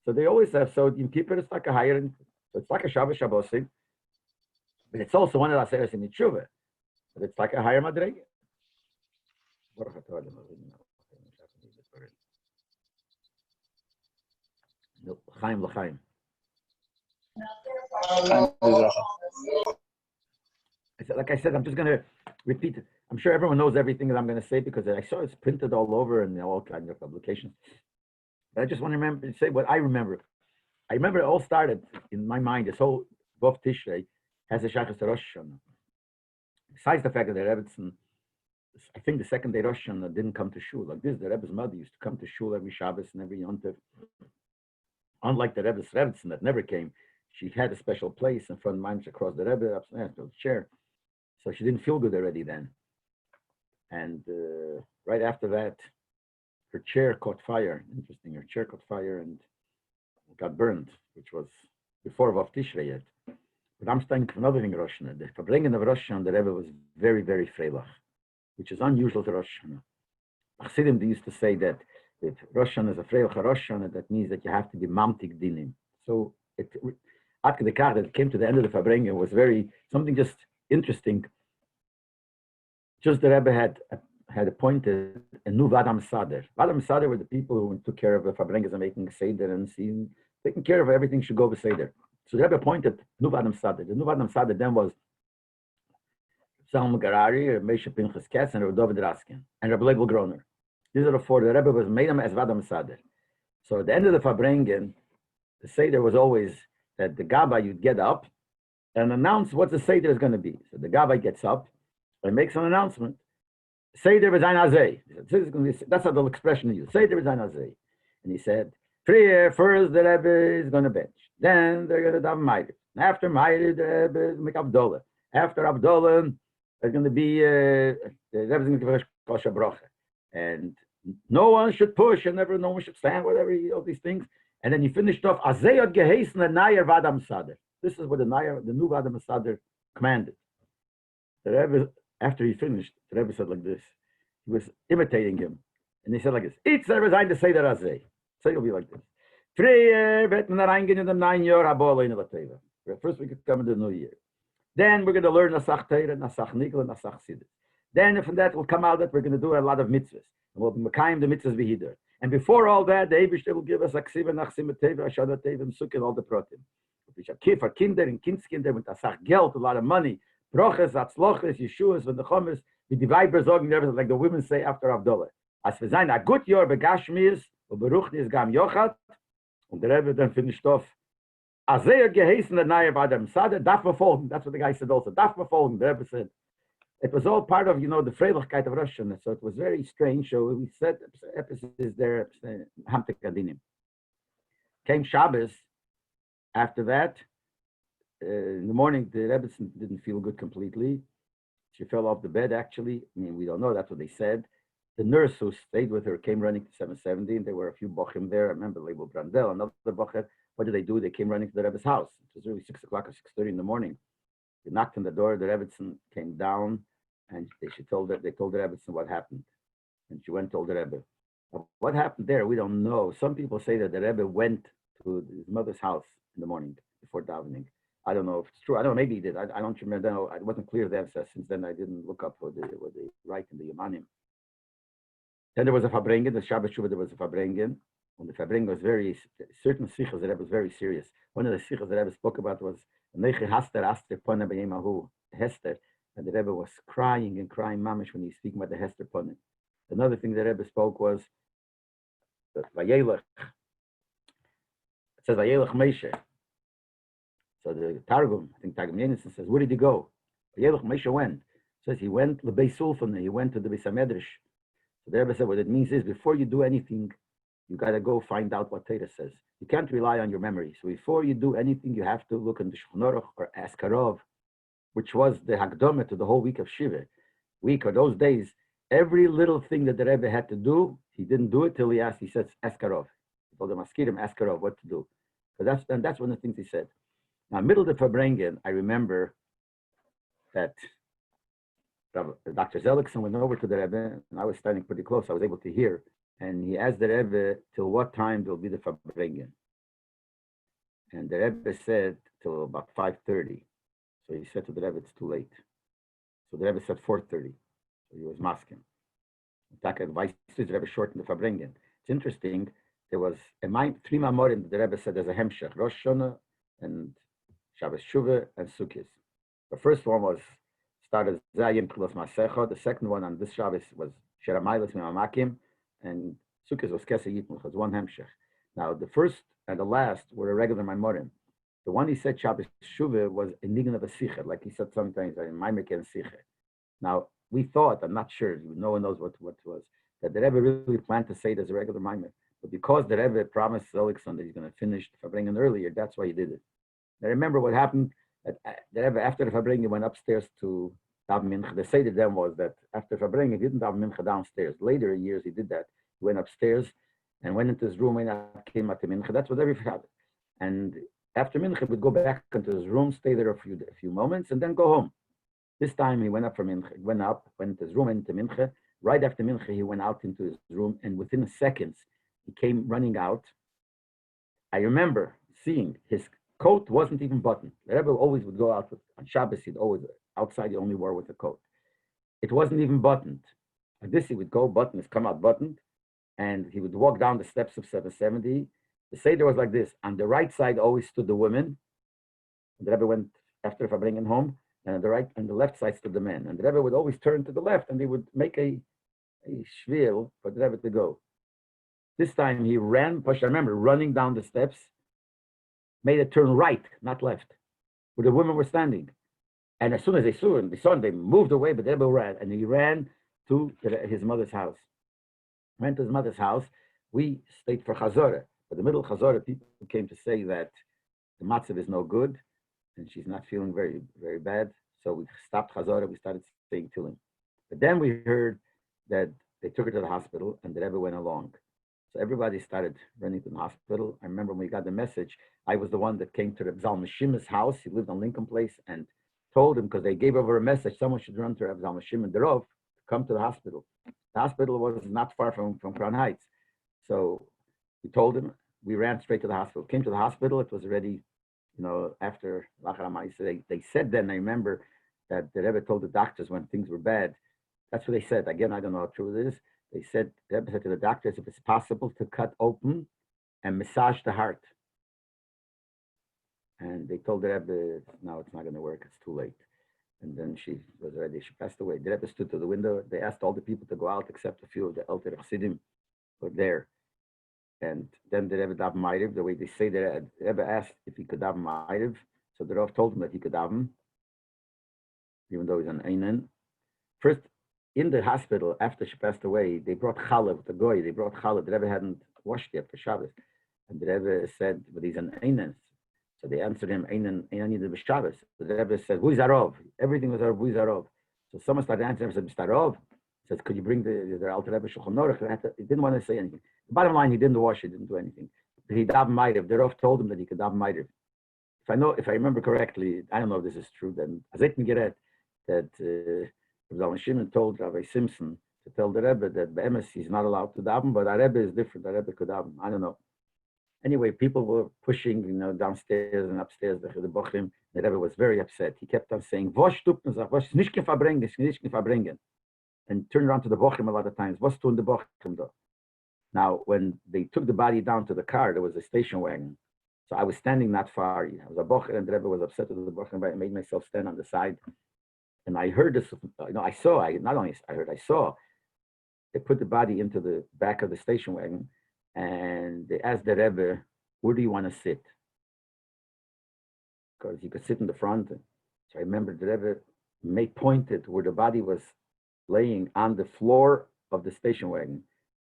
So they always have, so Yom Kippur is like a higher, so it's like a Shabbos Shabbosim, but it's also one of the Aseres in Shuva, but it's like a higher Madrege. L'chaim, l'chaim. Like I said, I'm just going to repeat it. I'm sure everyone knows everything that I'm going to say because I saw it's printed all over and all kinds of publications. But I just want to remember say what I remember. I remember it all started in my mind. This whole Vov Tishrei has a Shachas Rosh Hashanah. Besides the fact that the Rebbetzin, I think the second day Rosh Hashanah didn't come to shul like this. The Rebbe's mother used to come to shul every Shabbos and every Yom Tov. Unlike the Rebbe's Rebbetzin that never came, she had a special place in front of mine across the Rebbe, upstairs, the chair. So she didn't feel good already then. And right after that, her chair caught fire. Interesting, her chair caught fire and got burned, which was before Vav Tishrei yet. But I'm starting from another thing, Rosh Hashanah. The Verbringen of Rosh Hashanah, the Rebbe was very, very freilach, which is unusual to Rosh Hashanah. Chassidim, they used to say that if Rosh Hashanah is a freilach Rosh Hashanah, that means that you have to be mamtik dinim. So it came to the end of the Verbringen was very, something just interesting. Just the Rebbe had appointed a new Vadam Sader. Vadam Sader were the people who took care of the Fabrengas and making Seder and taking care of everything should go with Seder. So the Rebbe appointed new Vadam Sader. The new Vadam Sader then was Salom Garari, Mesha Pinchas Katz, and Rabbi David Raskin, and Rabbi Leib Groner. These are the four. The Rebbe was made them as Vadam Sader. So at the end of the Fabrengen, the Seder was always that the Gabbai, you'd get up and announce what the Seder is going to be. So the Gabbai gets up and makes an announcement. Seder v'zayin hazeh. That's how the expression is used. Seder v'zayin hazeh. And he said, first the Rebbe is going to bench. Then they're going to daven Ma'ariv. After Ma'ariv, the Rebbe is make Abdullah. After Abdullah, there's going to be the Rebbe is going to give a kosher bracha. And no one should push and no one should stand, whatever, all these things. And then he finished off, Azeyot geheisen nayer Vadam Sader. This is what the new Vadam Sader commanded. The Rebbe, after he finished, the Rebbe said like this. He was imitating him. And he said like this. It's Rebbe sein to say that Azey. So it'll be like this. First we could come in the new year. Then we're going to learn Nasach Teira, Nasach Nikla, Nasach Siddur. Then from that will come out that we're going to do a lot of mitzvahs. And we'll be Mekayim the mitzvahs behider. And before all that, the Eibishter will give us Aksiva, Nachsim, Teva, Ashana, Teva, and Sukkah, all the protein. For kinder and kindskinder with Asach Geld, a lot of money. Broches, Atzloches, Yeshuas, and the Chomes, with the Weiber sorgen, everything like the women say after Abdullah. As wir sein, a good year begashmirs, und beruchnis gam Yochat, und der Rebbe then finished off. Azeh geheißen der Nayer Vadam Sader, darf man folgen. That's what the guy said also. Darf man folgen, the Rebbe said. It was all part of, the Freilichkeit of Rosh Hashanah, so it was very strange. So we said, episodes there, Hamtek Adinim. Came Shabbos. After that, in the morning, the Rebbe didn't feel good completely. She fell off the bed, actually. I mean, we don't know. That's what they said. The nurse who stayed with her came running to 770, and there were a few bochim there. I remember Leib Brandel, another bocher. What did they do? They came running to the Rebbe's house. It was really 6 o'clock or 6:30 in the morning. They knocked on the door. The Rebbetzin came down, and they told the Rebbetzin what happened. And she went and told the Rebbe. What happened there? We don't know. Some people say that the Rebbe went to his mother's house in the morning before davening. I don't know if it's true. I don't know. Maybe he did. I don't remember. No, it wasn't clear then. Since then, I didn't look up what they write in the Yamanim. Then there was a Fabrengen. The Shabbos Shuva, there was a Fabrengen. And the Fabrengen was certain sichos, the Rebbe was very serious. One of the sichos the Rebbe spoke about was Neche Haster Aster Pona B'Yemahu, Hester. And the Rebbe was crying and crying mamish when he was speaking about the Hester Pona. Another thing the Rebbe spoke was Vayelech. It says Vayelech Moshe. So the Targum, I think Targum Yenison says, where did he go? Vayelech Moshe went. It says he went to Beis Sulfan, he went to the Beis HaMedrash. So the Rebbe said, what it means is, before you do anything, you got to go find out what Torah says. You can't rely on your memory. So before you do anything, you have to look in the Shulchan Aruch or Askarov, which was the Hakdamah to the whole week of Shiva. Week or those days, every little thing that the Rebbe had to do, he didn't do it till he asked. He said Askarov. He told the Maskirim Askarov what to do. So that's one of the things he said. Now, middle of the Fabrengen, I remember that Dr. Zelikson went over to the Rebbe, and I was standing pretty close. I was able to hear. And he asked the Rebbe till what time there'll be the Fabrengen. And the Rebbe said till about 5:30. So he said to the Rebbe, it's too late. So the Rebbe said 4:30. So he was masking. Taka advice the Rebbe shortened the Fabringen. It's interesting. There was three Mamorim that the Rebbe said there's a Hemshech, Rosh Hashanah and Shabbos Shuva and Sukkot. The first one was started Zayim Kulos Masecha. The second one on this Shabbos was Sheramaylos Mimamakim, and Sukkot was Kesa Yitmuch. It was one Hemshech. Now the first and the last were a regular Maimorim. The one he said Shabbos Shuva was a nigan of a Sicher, like he said sometimes in Maimek and Sicher. Now we thought, I'm not sure, no one knows what it was, that the Rebbe really planned to say it as a regular Maimek. But because the Rebbe promised Zolikson that he's going to finish the Fabringen earlier, that's why he did it. Now remember what happened. The Rebbe, after the Fabringen, went upstairs to daven mincha. The say to them was that after Fabringen, he didn't daven mincha downstairs. Later years, he did that. He went upstairs and went into his room and came at the mincha. That's what every Shabbat. And after mincha, he would go back into his room, stay there a few moments, and then go home. This time, he went up for mincha. Went into his room, into mincha. Right after mincha, he went out into his room, and within seconds, he came running out. I remember seeing his coat wasn't even buttoned. The Rebbe always would go out on Shabbos. He'd always outside. He only wore with a coat. It wasn't even buttoned. Like this, he would go buttoned, come out buttoned, and he would walk down the steps of 770. The Seder was like this. On the right side always stood the women. The Rebbe went after if I bring him home, and on the right and the left side stood the men. And the Rebbe would always turn to the left, and he would make a shvil for the Rebbe to go. This time he ran, I remember running down the steps, made a turn right, not left, where the women were standing. And as soon as they saw him, they moved away, but the Rebbe ran, and he ran to his mother's house. Went to his mother's house. We stayed for Chazorah. But the middle of Chazorah, people came to say that the matzav is no good, and she's not feeling very, very bad. So we stopped Chazorah. We started saying Tehillim. But then we heard that they took her to the hospital, and the Rebbe went along. So everybody started running to the hospital. I remember when we got the message, I was the one that came to Reb Zalman Shimon's house. He lived on Lincoln Place, and told him, because they gave over a message, someone should run to Reb Zalman Shimon Derov to come to the hospital. The hospital was not far from Crown Heights. So we told him, we ran straight to the hospital. Came to the hospital, it was already, after Lachar. They said then, I remember that the Rebbe told the doctors when things were bad. That's what they said. Again, I don't know how true it is. They said, the Rebbe said to the doctors, if it's possible to cut open and massage the heart. And they told the Rebbe, no, it's not going to work. It's too late. And then she was already, she passed away. The Rebbe stood to the window. They asked all the people to go out except a few of the Elter Chassidim were there. And then the Rebbe daven Ma'ariv, the way they say that, the Rebbe asked if he could daven Ma'ariv. So the Rav told him that he could daven, even though he's an Einen. First, in the hospital, after she passed away, they brought challah, the goy, they brought challah. The Rebbe hadn't washed yet for Shabbos. And the Rebbe said, but he's an Einen. So they answered him, Einen needed Shabbos. So the Rebbe said, who is Arov? Everything was Arov, who is Arov? So someone started answering him, said, Mr. Arov? He says, could you bring the Alter Rebbe Shulchan Aruch? He didn't want to say anything. The bottom line, he didn't wash, he didn't do anything. But he daven Ma'ariv. The Rav told him that he could daven Ma'ariv. If I remember correctly, I don't know if this is true, then Azet Migeret, that Rabbi Shimon told Rabbi Simpson to tell the Rebbe that Be'emes he's not allowed to daven, but our Rebbe is different. Our Rebbe could daven. I don't know. Anyway, people were pushing, downstairs and upstairs, the Bochim. The Rebbe was very upset. He kept on saying, "Was tut man sagt, was nicht verbringen," and turned around to the Bochim a lot of times. Was tun the Bochim da? Now, when they took the body down to the car, there was a station wagon. So I was standing not far. I was a Bochim, and the Rebbe was upset with the Bochim. I made myself stand on the side, and I heard this. I saw. They put the body into the back of the station wagon. And they asked the Rebbe, where do you want to sit? Because he could sit in the front. So I remember the Rebbe pointed where the body was laying on the floor of the station wagon.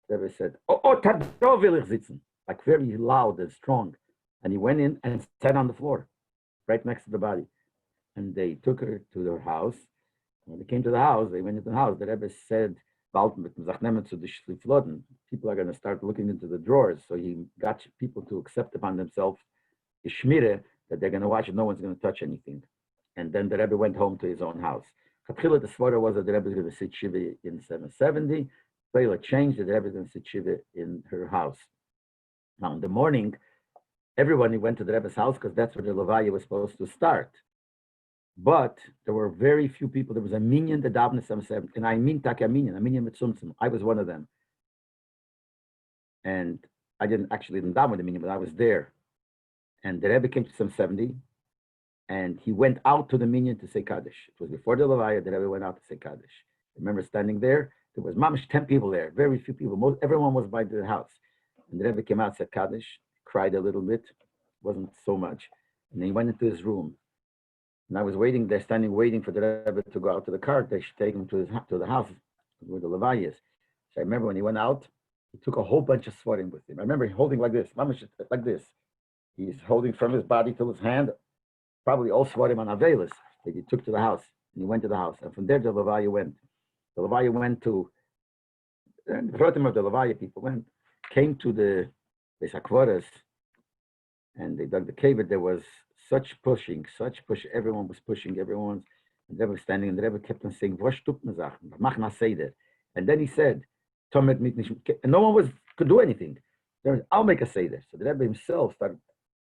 The Rebbe said, da will ich sitzen, like very loud and strong. And he went in and sat on the floor, right next to the body. And they took her to their house. When they came to the house, they went into the house. The Rebbe said, people are going to start looking into the drawers. So he got people to accept upon themselves the shmire, that they're going to watch it, no one's going to touch anything. And then the Rebbe went home to his own house. Chatchila, the svara was that the Rebbe was going to sit Shiva in 770. Leila changed that the Rebbe was going to sit Shiva in her house. Now in the morning, everyone went to the Rebbe's house because that's where the Levaya was supposed to start. But there were very few people. There was a minyan that davened some 7, and I mean tak a minyan mit tzumtzum. I was one of them, and I didn't daven with the minyan, but I was there. And the Rebbe came to some 70, and he went out to the minyan to say Kaddish. It was before the Levaya. The Rebbe went out to say Kaddish. I remember standing there. There was mamish 10 people there, very few people. Everyone was by the house. And the Rebbe came out, said Kaddish, cried a little bit, wasn't so much. And then he went into his room. And I was waiting there, waiting for the Rebbe to go out to the car. They should take him to the house where the Levi is. So I remember when he went out, he took a whole bunch of svarim with him. I remember holding like this, like this. He's holding from his body to his hand, probably all svarim on Avelis that he took to the house. And he went to the house. And from there, the Levi went. The Levi went to, and the Rotem of the Levi people came to the Sakvaras, and they dug the cave. There was such pushing. Everyone was pushing, and the Rebbe was standing, and the Rebbe kept on saying, "Was tut man Sachen? Mach na seder." And then he said, "Tomet mit nicht," and no one could do anything. I'll make a seder. So the Rebbe himself started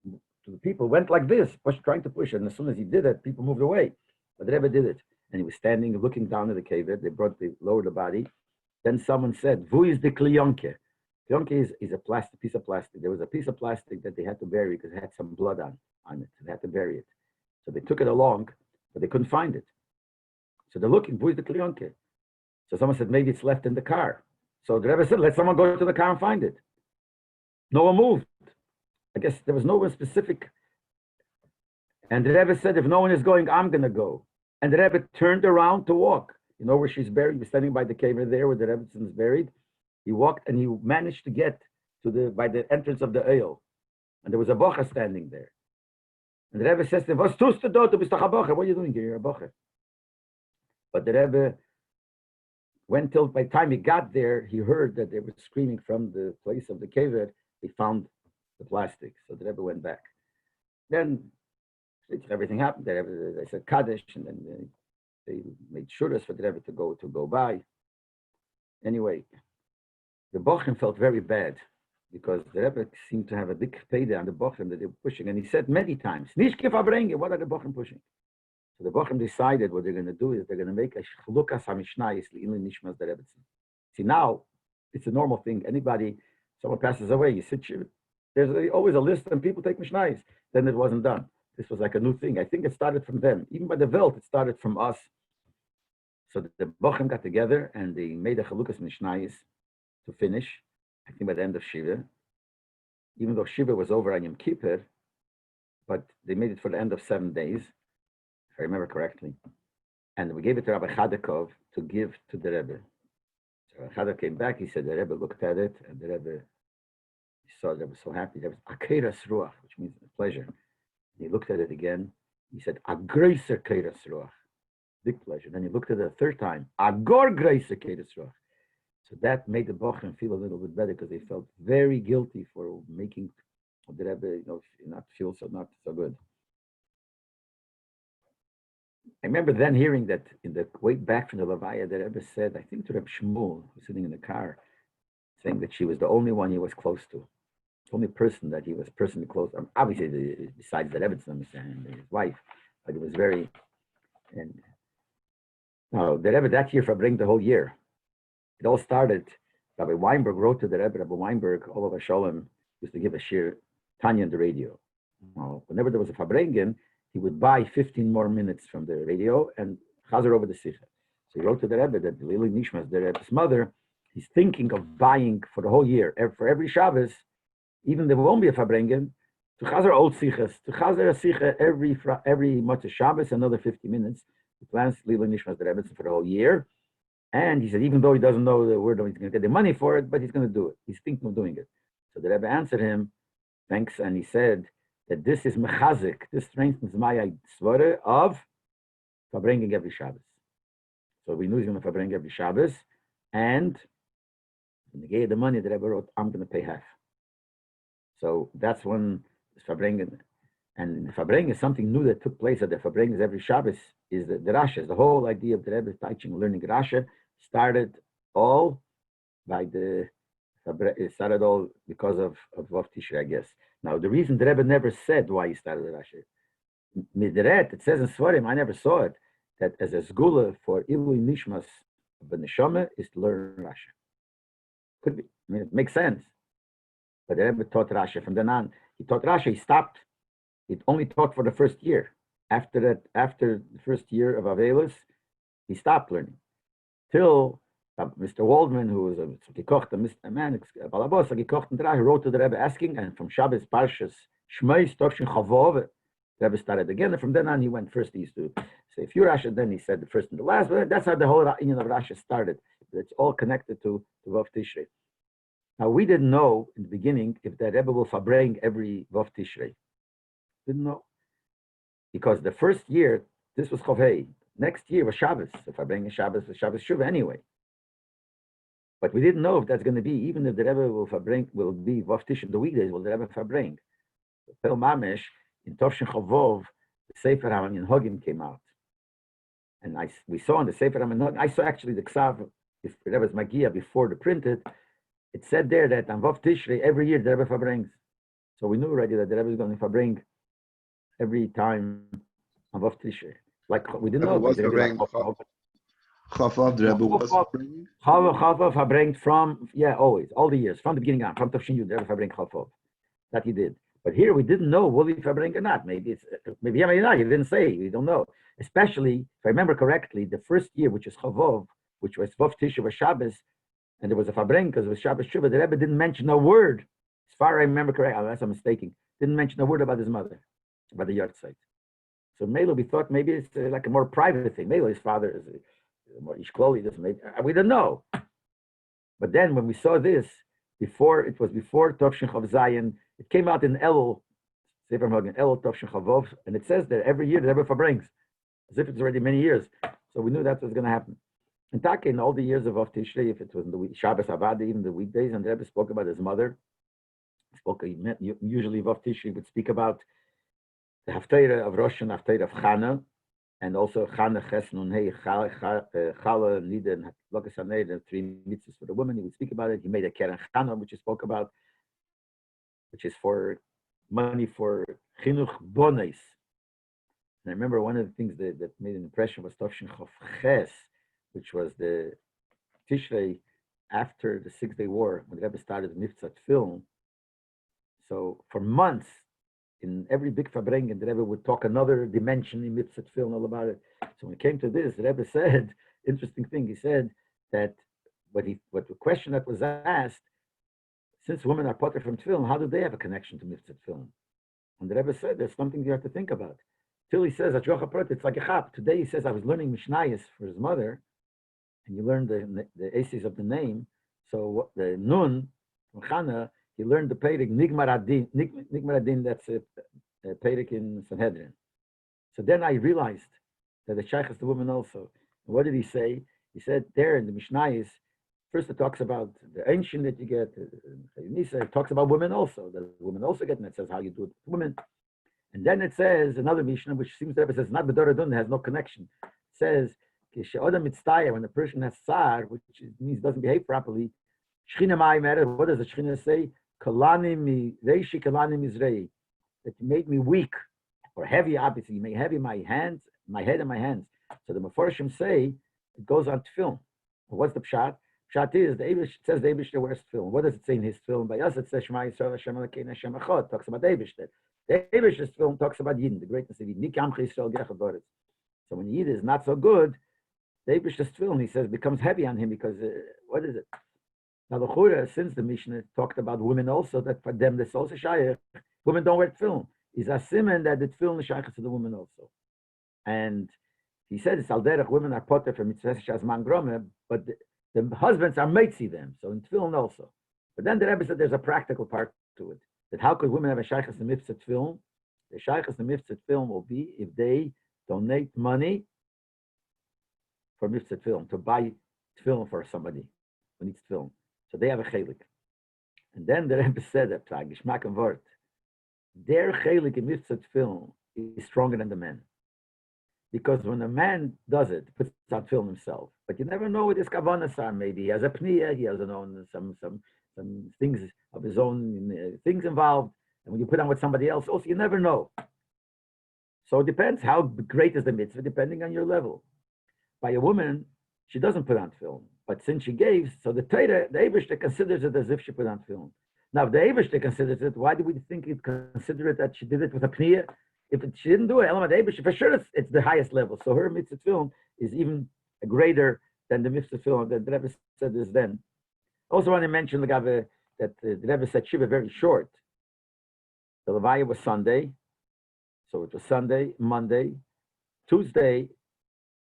to the people, went like this, trying to push, and as soon as he did it, people moved away. But the Rebbe did it, and he was standing, looking down at the cave. They lowered the body. Then someone said, "Vu is the kliyonke?" Kliyonke is a piece of plastic. There was a piece of plastic that they had to bury because it had some blood on it. So they had to bury it. So they took it along, but they couldn't find it. So they're looking, who is the kliyonke? So someone said, maybe it's left in the car. So the Rebbe said, let someone go to the car and find it. No one moved. I guess there was no one specific. And the Rebbe said, if no one is going, I'm going to go. And the Rebbe turned around to walk. You know where she's buried? He was standing by the cave there where the Rebbe is buried. He walked and he managed to get by the entrance of the Eil. And there was a bocher standing there. And the Rebbe says to him, "Was tust du dort? Du bist doch a bocher. What are you doing here? You're a bocher." But the Rebbe went till by the time he got there, he heard that they were screaming from the place of the kever. They found the plastic. So the Rebbe went back. Then everything happened. They said Kaddish, and then they made shuras for the Rebbe to go by. Anyway, the bocher felt very bad, because the Rebbe seemed to have a big payday on the Bochum that they were pushing. And he said many times, Nish kifabrengi, what are the Bochum pushing? So the Bochum decided what they're going to do is they're going to make a chlukas hamishnayis li'ilin nishmas the Rebbe. See, now, it's a normal thing. Someone passes away, you sit, there's always a list and people take mishnayis. Then it wasn't done. This was like a new thing. I think it started from them. Even by the Welt, it started from us. So the Bochum got together and they made a chlukas mishnayis to finish. I think by the end of Shiva, even though Shiva was over on Yom Kippur, but they made it for the end of 7 days, if I remember correctly. And we gave it to Rabbi Chadakov to give to the Rebbe. So Rabbi Chadakov came back, he said, the Rebbe looked at it, and the Rebbe saw the Rebbe so happy. There was Akeras Ruach, which means pleasure. He looked at it again, he said, Agreiser Keras Ruach, big pleasure. Then he looked at it a third time, Agor Greiser Keras Ruach. So that made the Bochum feel a little bit better because they felt very guilty for making the Rebbe, not feel not so good. I remember then hearing that in the way back from the Levaya, the Rebbe said, I think to Reb Shmuel, who was sitting in the car, saying that she was the only one he was close to, the only person that he was personally close to. Obviously, besides the Rebbe and his wife, but it was very. And no, the Rebbe that year bring the whole year. It all started, Rabbi Weinberg wrote to the Rebbe, Rabbi Weinberg, all of Sholem, used to give a shir Tanya on the radio. Whenever there was a Fabrengen, he would buy 15 more minutes from the radio and chazer over the Sikha. So he wrote to the Rebbe that Lili Nishmas, the Rebbe's mother, he's thinking of buying for the whole year, for every Shabbos, even there won't be a Fabrengen, to chazer old Sikhas, to chazer a Sikha every Motzei Shabbos, another 50 minutes. He plans Lili Nishmas, the Rebbe, for the whole year. And he said, even though he doesn't know the word, he's going to get the money for it, but he's going to do it. He's thinking of doing it. So the Rebbe answered him, thanks, and he said that this is mechazik, this strengthens my svara of Fabrengen every Shabbos. So we knew he's going to Fabrengen every Shabbos, and when they gave the money, the Rebbe wrote, I'm going to pay half. So that's when Fabrengen, and the Fabrengen is something new that took place at the Fabrengen every Shabbos, is the Rasha. The whole idea of the Rebbe teaching, learning Rasha, started all by the It started all because of Vav Tishrei, I guess. Now, the reason the Rebbe never said why he started with Rashi, Midret, it says in Svarim, I never saw it, that as a sgula for Ilui Nishmas B'Neshama is to learn Rashi. Could be. I mean, it makes sense. But the Rebbe taught Rashi. From then on, he taught Rashi, he stopped. He only taught for the first year. After that, after the first year of Avelis, he stopped learning. Till Mr. Waldman, who was a man, Balabos, he wrote to the Rebbe asking, and from Shabbos Parshas Shmei Tovshin Chavov, the Rebbe started again, and from then on he went first. He used to say a few Rashi, then he said the first and the last. But that's how the whole Inyan of Rashi started. It's all connected to Vav Tishrei. Now we didn't know in the beginning if the Rebbe will farbring every Vav Tishrei. Didn't know, because the first year this was Chavei. Next year was Shabbos. If I bring a Shabbos, was Shabbos Shuva anyway. But we didn't know if that's going to be, even if the Rebbe will be Vav Tishrei the weekdays, will the Rebbe farbring? Pel Mamesh, in Tovshin Chavov, the Sefer HaMin Hogim came out. And we saw in the Sefer HaMin Hogim, I saw actually the Ksav, if the Rebbe's Magia before the printed, it said there that on Vav Tishrei, every year the Rebbe farbrings. So we knew already that the Rebbe is going to farbring every time on Vav Tishrei. Like we didn't know. Chavav, the Rebbe was farbringing? Chavav farbringt from, always, all the years, from the beginning on, from Tavshin Yud, the Rebbe farbring Chavav. That he did. But here we didn't know, will he farbring or not? Maybe maybe not. He didn't say. We don't know. Especially, if I remember correctly, the first year, which is Chavav, which was Vav Tishrei was Shabbos, and there was a farbring because it was Shabbos Shuva, the Rebbe didn't mention a word, as far as I remember correctly, unless I'm mistaken, didn't mention a word about his mother, about the yard site. So Melo, we thought maybe it's like a more private thing. Melo, his father is more Ishkloli, we didn't know. But then when we saw this, before Tovshin Chav Zayin, it came out in Elul, Sefer Hagen, Elul Tovshin Chavov, and it says that every year the Rebbe farbrings, as if it's already many years. So we knew that was going to happen. And Taka, in all the years of Vav Tishrei, if it was in the week, Shabbos Avada, even the weekdays, and the Rebbe spoke about his mother, usually Vav Tishrei would speak about the Haftarah of Rosh and Haftarah of Chana, and also Chana, Ches, Nun, Hey, Chala, Nida, and Lokas HaNeir, the 3 mitzvahs for the woman. He would speak about it. He made a Keren Chana, which he spoke about, which is for money for Chinuch Bones. And I remember one of the things that made an impression was Tovshin Chof Ches, which was the Tishrei after the 6-day war, when the Rebbe started the Niftzat film. So for months, in every big farbring, the Rebbe would talk another dimension in Mitzvot film, all about it. So when it came to this, the Rebbe said, interesting thing, he said that what the question that was asked, since women are potter from film, how do they have a connection to Mitzvot film? And the Rebbe said, there's something you have to think about. Till he says, it's like a chap. Today he says, I was learning Mishnayos for his mother, and you learn the aces of the name. So the Nun, from Chana, he learned the Perek Nigmar Adin, that's a Perek in Sanhedrin. So then I realized that the Shaykh is the woman also. And what did he say? He said there in the Mishnayos, first it talks about the ancient that you get, it talks about women also. The women also get, and it says how you do it with women. And then it says another Mishnah, which seems to have, it says not B'Doradun, has no connection. It says, when a person has tsar, which means doesn't behave properly, what does the Shechina say? That you made me weak or heavy, obviously. You made heavy my hands, my head and my hands. So the Meforshim say it goes on film. What's the pshat? Pshat is it says the Eibush wears film. What does it say in his film? By us it says Shema Yisrael Hashem Elokeinu Hashem Echad. Talks about the Eibush. The Eibush's film talks about Yidden, the greatness of Yidden. So when Yid is not so good, the Eibush's film, he says, becomes heavy on him because what is it? Now the Chura, since the Mishnah talked about women also, that for them this also shaykh, women don't wear film. Is a siman that the film is shaykh to the women also. And he said it's alderech, women are potter for mitzvah shazman grome, but the husbands are mitzi them, so in film also. But then the Rebbe said there's a practical part to it. That how could women have a shaykhs in mitzvah film? The shaykhs in mitzvah film will be if they donate money for mitzvah film, to buy film for somebody who needs film. So they have a chelik. And then the Rebbe said that, Geschmack and Wort, their chelik in mitzvah film is stronger than the men. Because when a man does it, puts on film himself, but you never know what his kavanas are. Maybe he has a pniya, he has some some things of his own things involved. And when you put on with somebody else, also you never know. So it depends how great is the mitzvah, depending on your level. By a woman, she doesn't put on film, but since she gave, so the Torah, the Eibishter considers it as if she put on film. Now, if the Eibishter considers it, why do we think it consider it that she did it with a pniya? If she didn't do it, Elam Eibishter, for sure it's the highest level. So her mitzvah film is even greater than the mitzvah film that the Rebbe said this then. Also want to mention that the Rebbe said Shiva very short. The Levaya was Sunday, so it was Sunday, Monday, Tuesday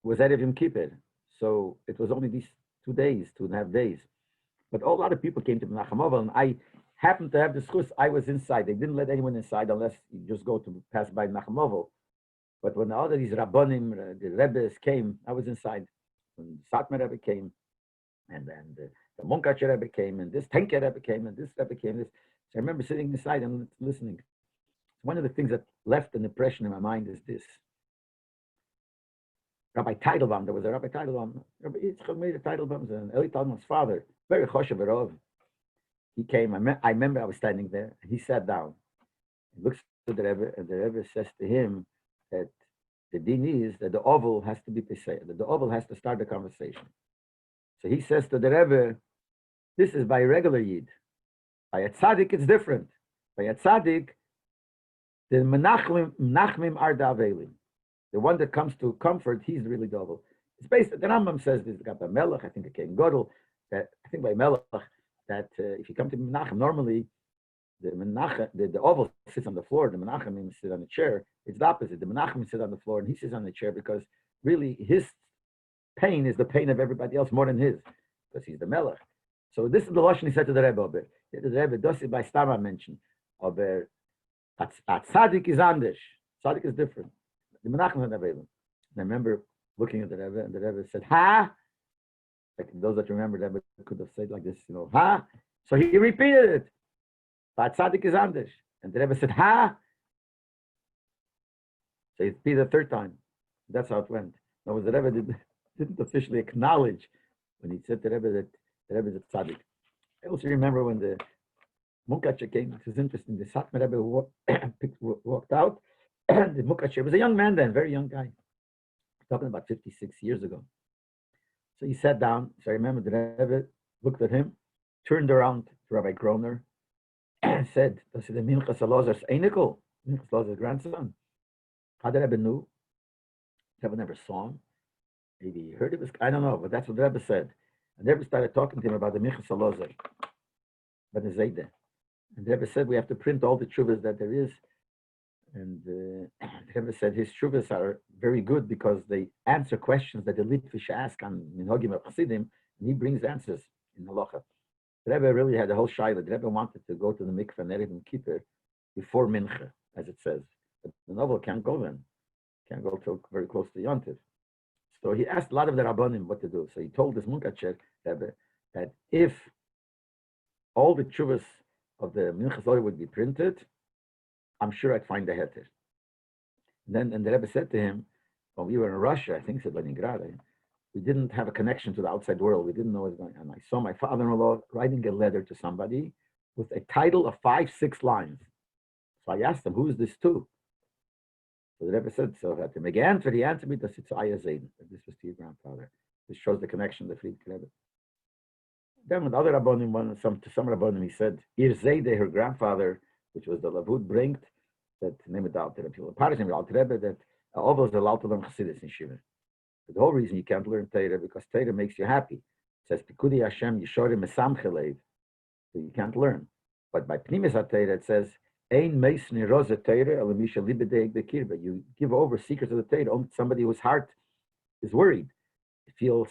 was Erev Yom Kippur. So it was only these 2 days, 2.5 days. But a lot of people came to Menachem Ovel, and I happened to have the schus. I was inside. They didn't let anyone inside unless you just go to pass by Menachem Ovel. But when all of these Rabbonim, the Rebbes came, I was inside. When Satmar Rebbe came, and then the Munkacher Rebbe came, and this Tenker Rebbe came, and this Rebbe came. So I remember sitting inside and listening. One of the things that left an impression in my mind is this. Rabbi Teitelbaum, there was a Rabbi Teitelbaum. Rabbi Yitzchak made a Teitelbaum, and Eli Talman's father, very choshev erov. He came, I remember I was standing there, and he sat down. He looks to the Rebbe, and the Rebbe says to him that the din is that the oval has to be pesayah, that the oval has to start the conversation. So he says to the Rebbe, this is by a regular Yid. By a tzaddik, it's different. By a tzaddik, the menachmim are the avelim. The one that comes to comfort, he's really double. It's based, the Rambam says this, got by Melech, I think it came Godel, that I think by Melech, that if you come to Menachem, normally the oval sits on the floor, the Menachem sit on the chair. It's the opposite. The Menachem sit on the floor and he sits on the chair because really his pain is the pain of everybody else more than his, because he's the Melech. So this is the Lashon he said to the Rebbe. The Rebbe, das is by Stama mentioned. Aber Tzaddik is anders. Tzaddik is different. The Menachem had available. And I remember looking at the Rebbe, and the Rebbe said, "Ha!" Like those that remember, the Rebbe could have said like this, "Ha!" So he repeated it. But Tzaddik is anders. And the Rebbe said, "Ha!" So he repeated the third time. That's how it went. Now, the Rebbe didn't officially acknowledge when he said to the Rebbe that the Rebbe is a Tzaddik. I also remember when the Munkacher came. It was interesting. The Satmar Rebbe walked out. The Munkacher was a young man then, very young guy. Talking about 56 years ago. So he sat down. So I remember the Rebbe looked at him, turned around to Rabbi Kroner, and said, "Das ist the Minchas Elazar's Einikel, Minchas Elazar's grandson." How the Rebbe knew? The Rebbe never saw him. Maybe he heard it. I don't know, but that's what the Rebbe said. And the Rebbe started talking to him about the Minchas Elazar, but the Zayde. And the Rebbe said, we have to print all the Shuvas that there is. And the Rebbe said his Shuvas are very good because they answer questions that the Litvish ask on Minhagim of Chassidim, and he brings answers in Halacha. The Rebbe really had a whole shaila. The Rebbe wanted to go to the mikveh and Erev Yom Kippur before Mincha, as it says. But the novel can't go then. Can't go till very close to Yontiv. So he asked a lot of the Rabbanim what to do. So he told this Munkacher Rebbe that if all the Shuvas of the Minchas Loy would be printed, I'm sure I'd find the heter. And the Rebbe said to him, when we were in Russia, I think he said Leningrad, we didn't have a connection to the outside world. We didn't know what was going on. And I saw my father-in-law writing a letter to somebody with a title of 5-6 lines. So I asked him, who is this to? So the Rebbe said, so at the answer, he answered me, that it's Aya Zayn. This was to your grandfather. This shows the connection to the Friedrich Rebbe. Then with other Rabbonim, to some Rabbonim, he said, Ir Zayde, her grandfather, which was the Lavud bringt, that name it out, people Paris name it out, Rebbe, that all those allowed to learn Chassidus in Shiva. The whole reason you can't learn Torah because Torah makes you happy. It says Pikudi Hashem Yishorim Mesamche Leib. So you can't learn. But by Pnimis HaTorah it says Ein Meis Niroze Torah Elamisha Libedeig Bekirba. You give over secrets of the Torah only to somebody whose heart is worried. It feels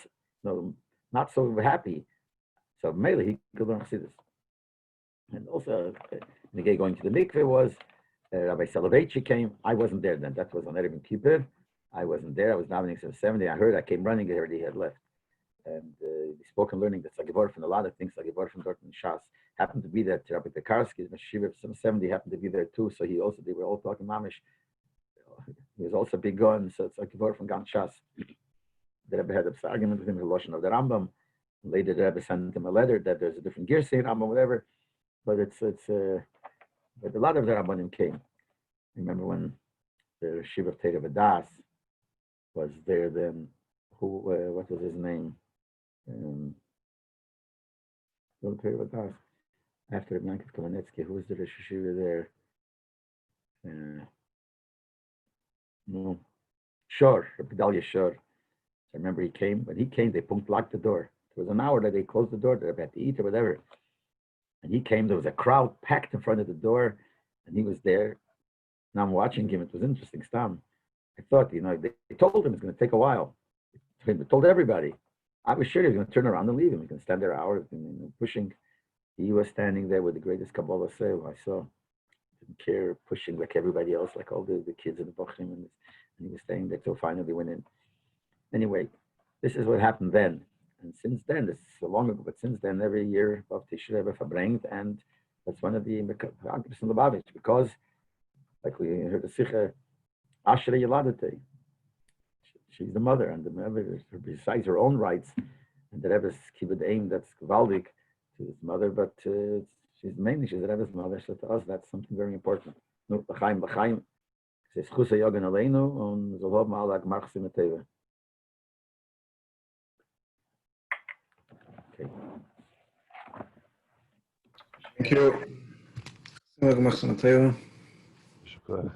not so happy. So Mele he could learn Chassidus. And also going to the mikveh was Rabbi Soloveitchik came. I wasn't there then. That was on Erev Yom Kippur. I wasn't there. I was davening 70. I heard. I came running. He already had left. And we spoke and learning the Sagivor from a lot of things. Sagivor from Dortmund Shas happened to be there. Rabbi Pekarsky, Shiva 70 happened to be there too. So they were all talking mamish. He was also big gun. So it's Sagivor from Gan Shas. The Rebbe had an argument with him in the Lashon of the Rambam. Later, the Rebbe sent him a letter that there's a different gear saying or whatever. But but a lot of the Rabbanim came. I remember when the Shiva of Teda B'das was there then. What was his name? After Yankov Kamenetsky, who was the Rosh Hashiva there? No, Shor, Gedalia Shor. I remember he came. When he came, they locked the door. It was an hour that they closed the door. They had to eat or whatever. And he came. There was a crowd packed in front of the door, and he was there. Now I'm watching him. It was interesting. Stam. I thought, they told him it's going to take a while. They told everybody. I was sure he was going to turn around and leave him. He can stand there hours pushing. He was standing there with the greatest Kabbalah sale I saw. Didn't care, pushing like everybody else, like all the kids in the Bochim, and he was staying there till finally went in. Anyway, this is what happened then. And since then, this is so long ago, but since then, every year, Bav Tishrei Rebbe verbringt, and that's one of the Agris and Lubavitch, because, like we heard the Sikha, Ashrei Yeladete, she's the mother, and the mother, besides her own rights, and the Rebbe's kibbutz aim, that's Gvaldik to his mother, but she's the Rebbe's mother, so to us, that's something very important. No, L'chaim, says Chusay Yogan Aleinu, and Zolov Ma'alak Marchsim Eteva. Thank you. Shukran.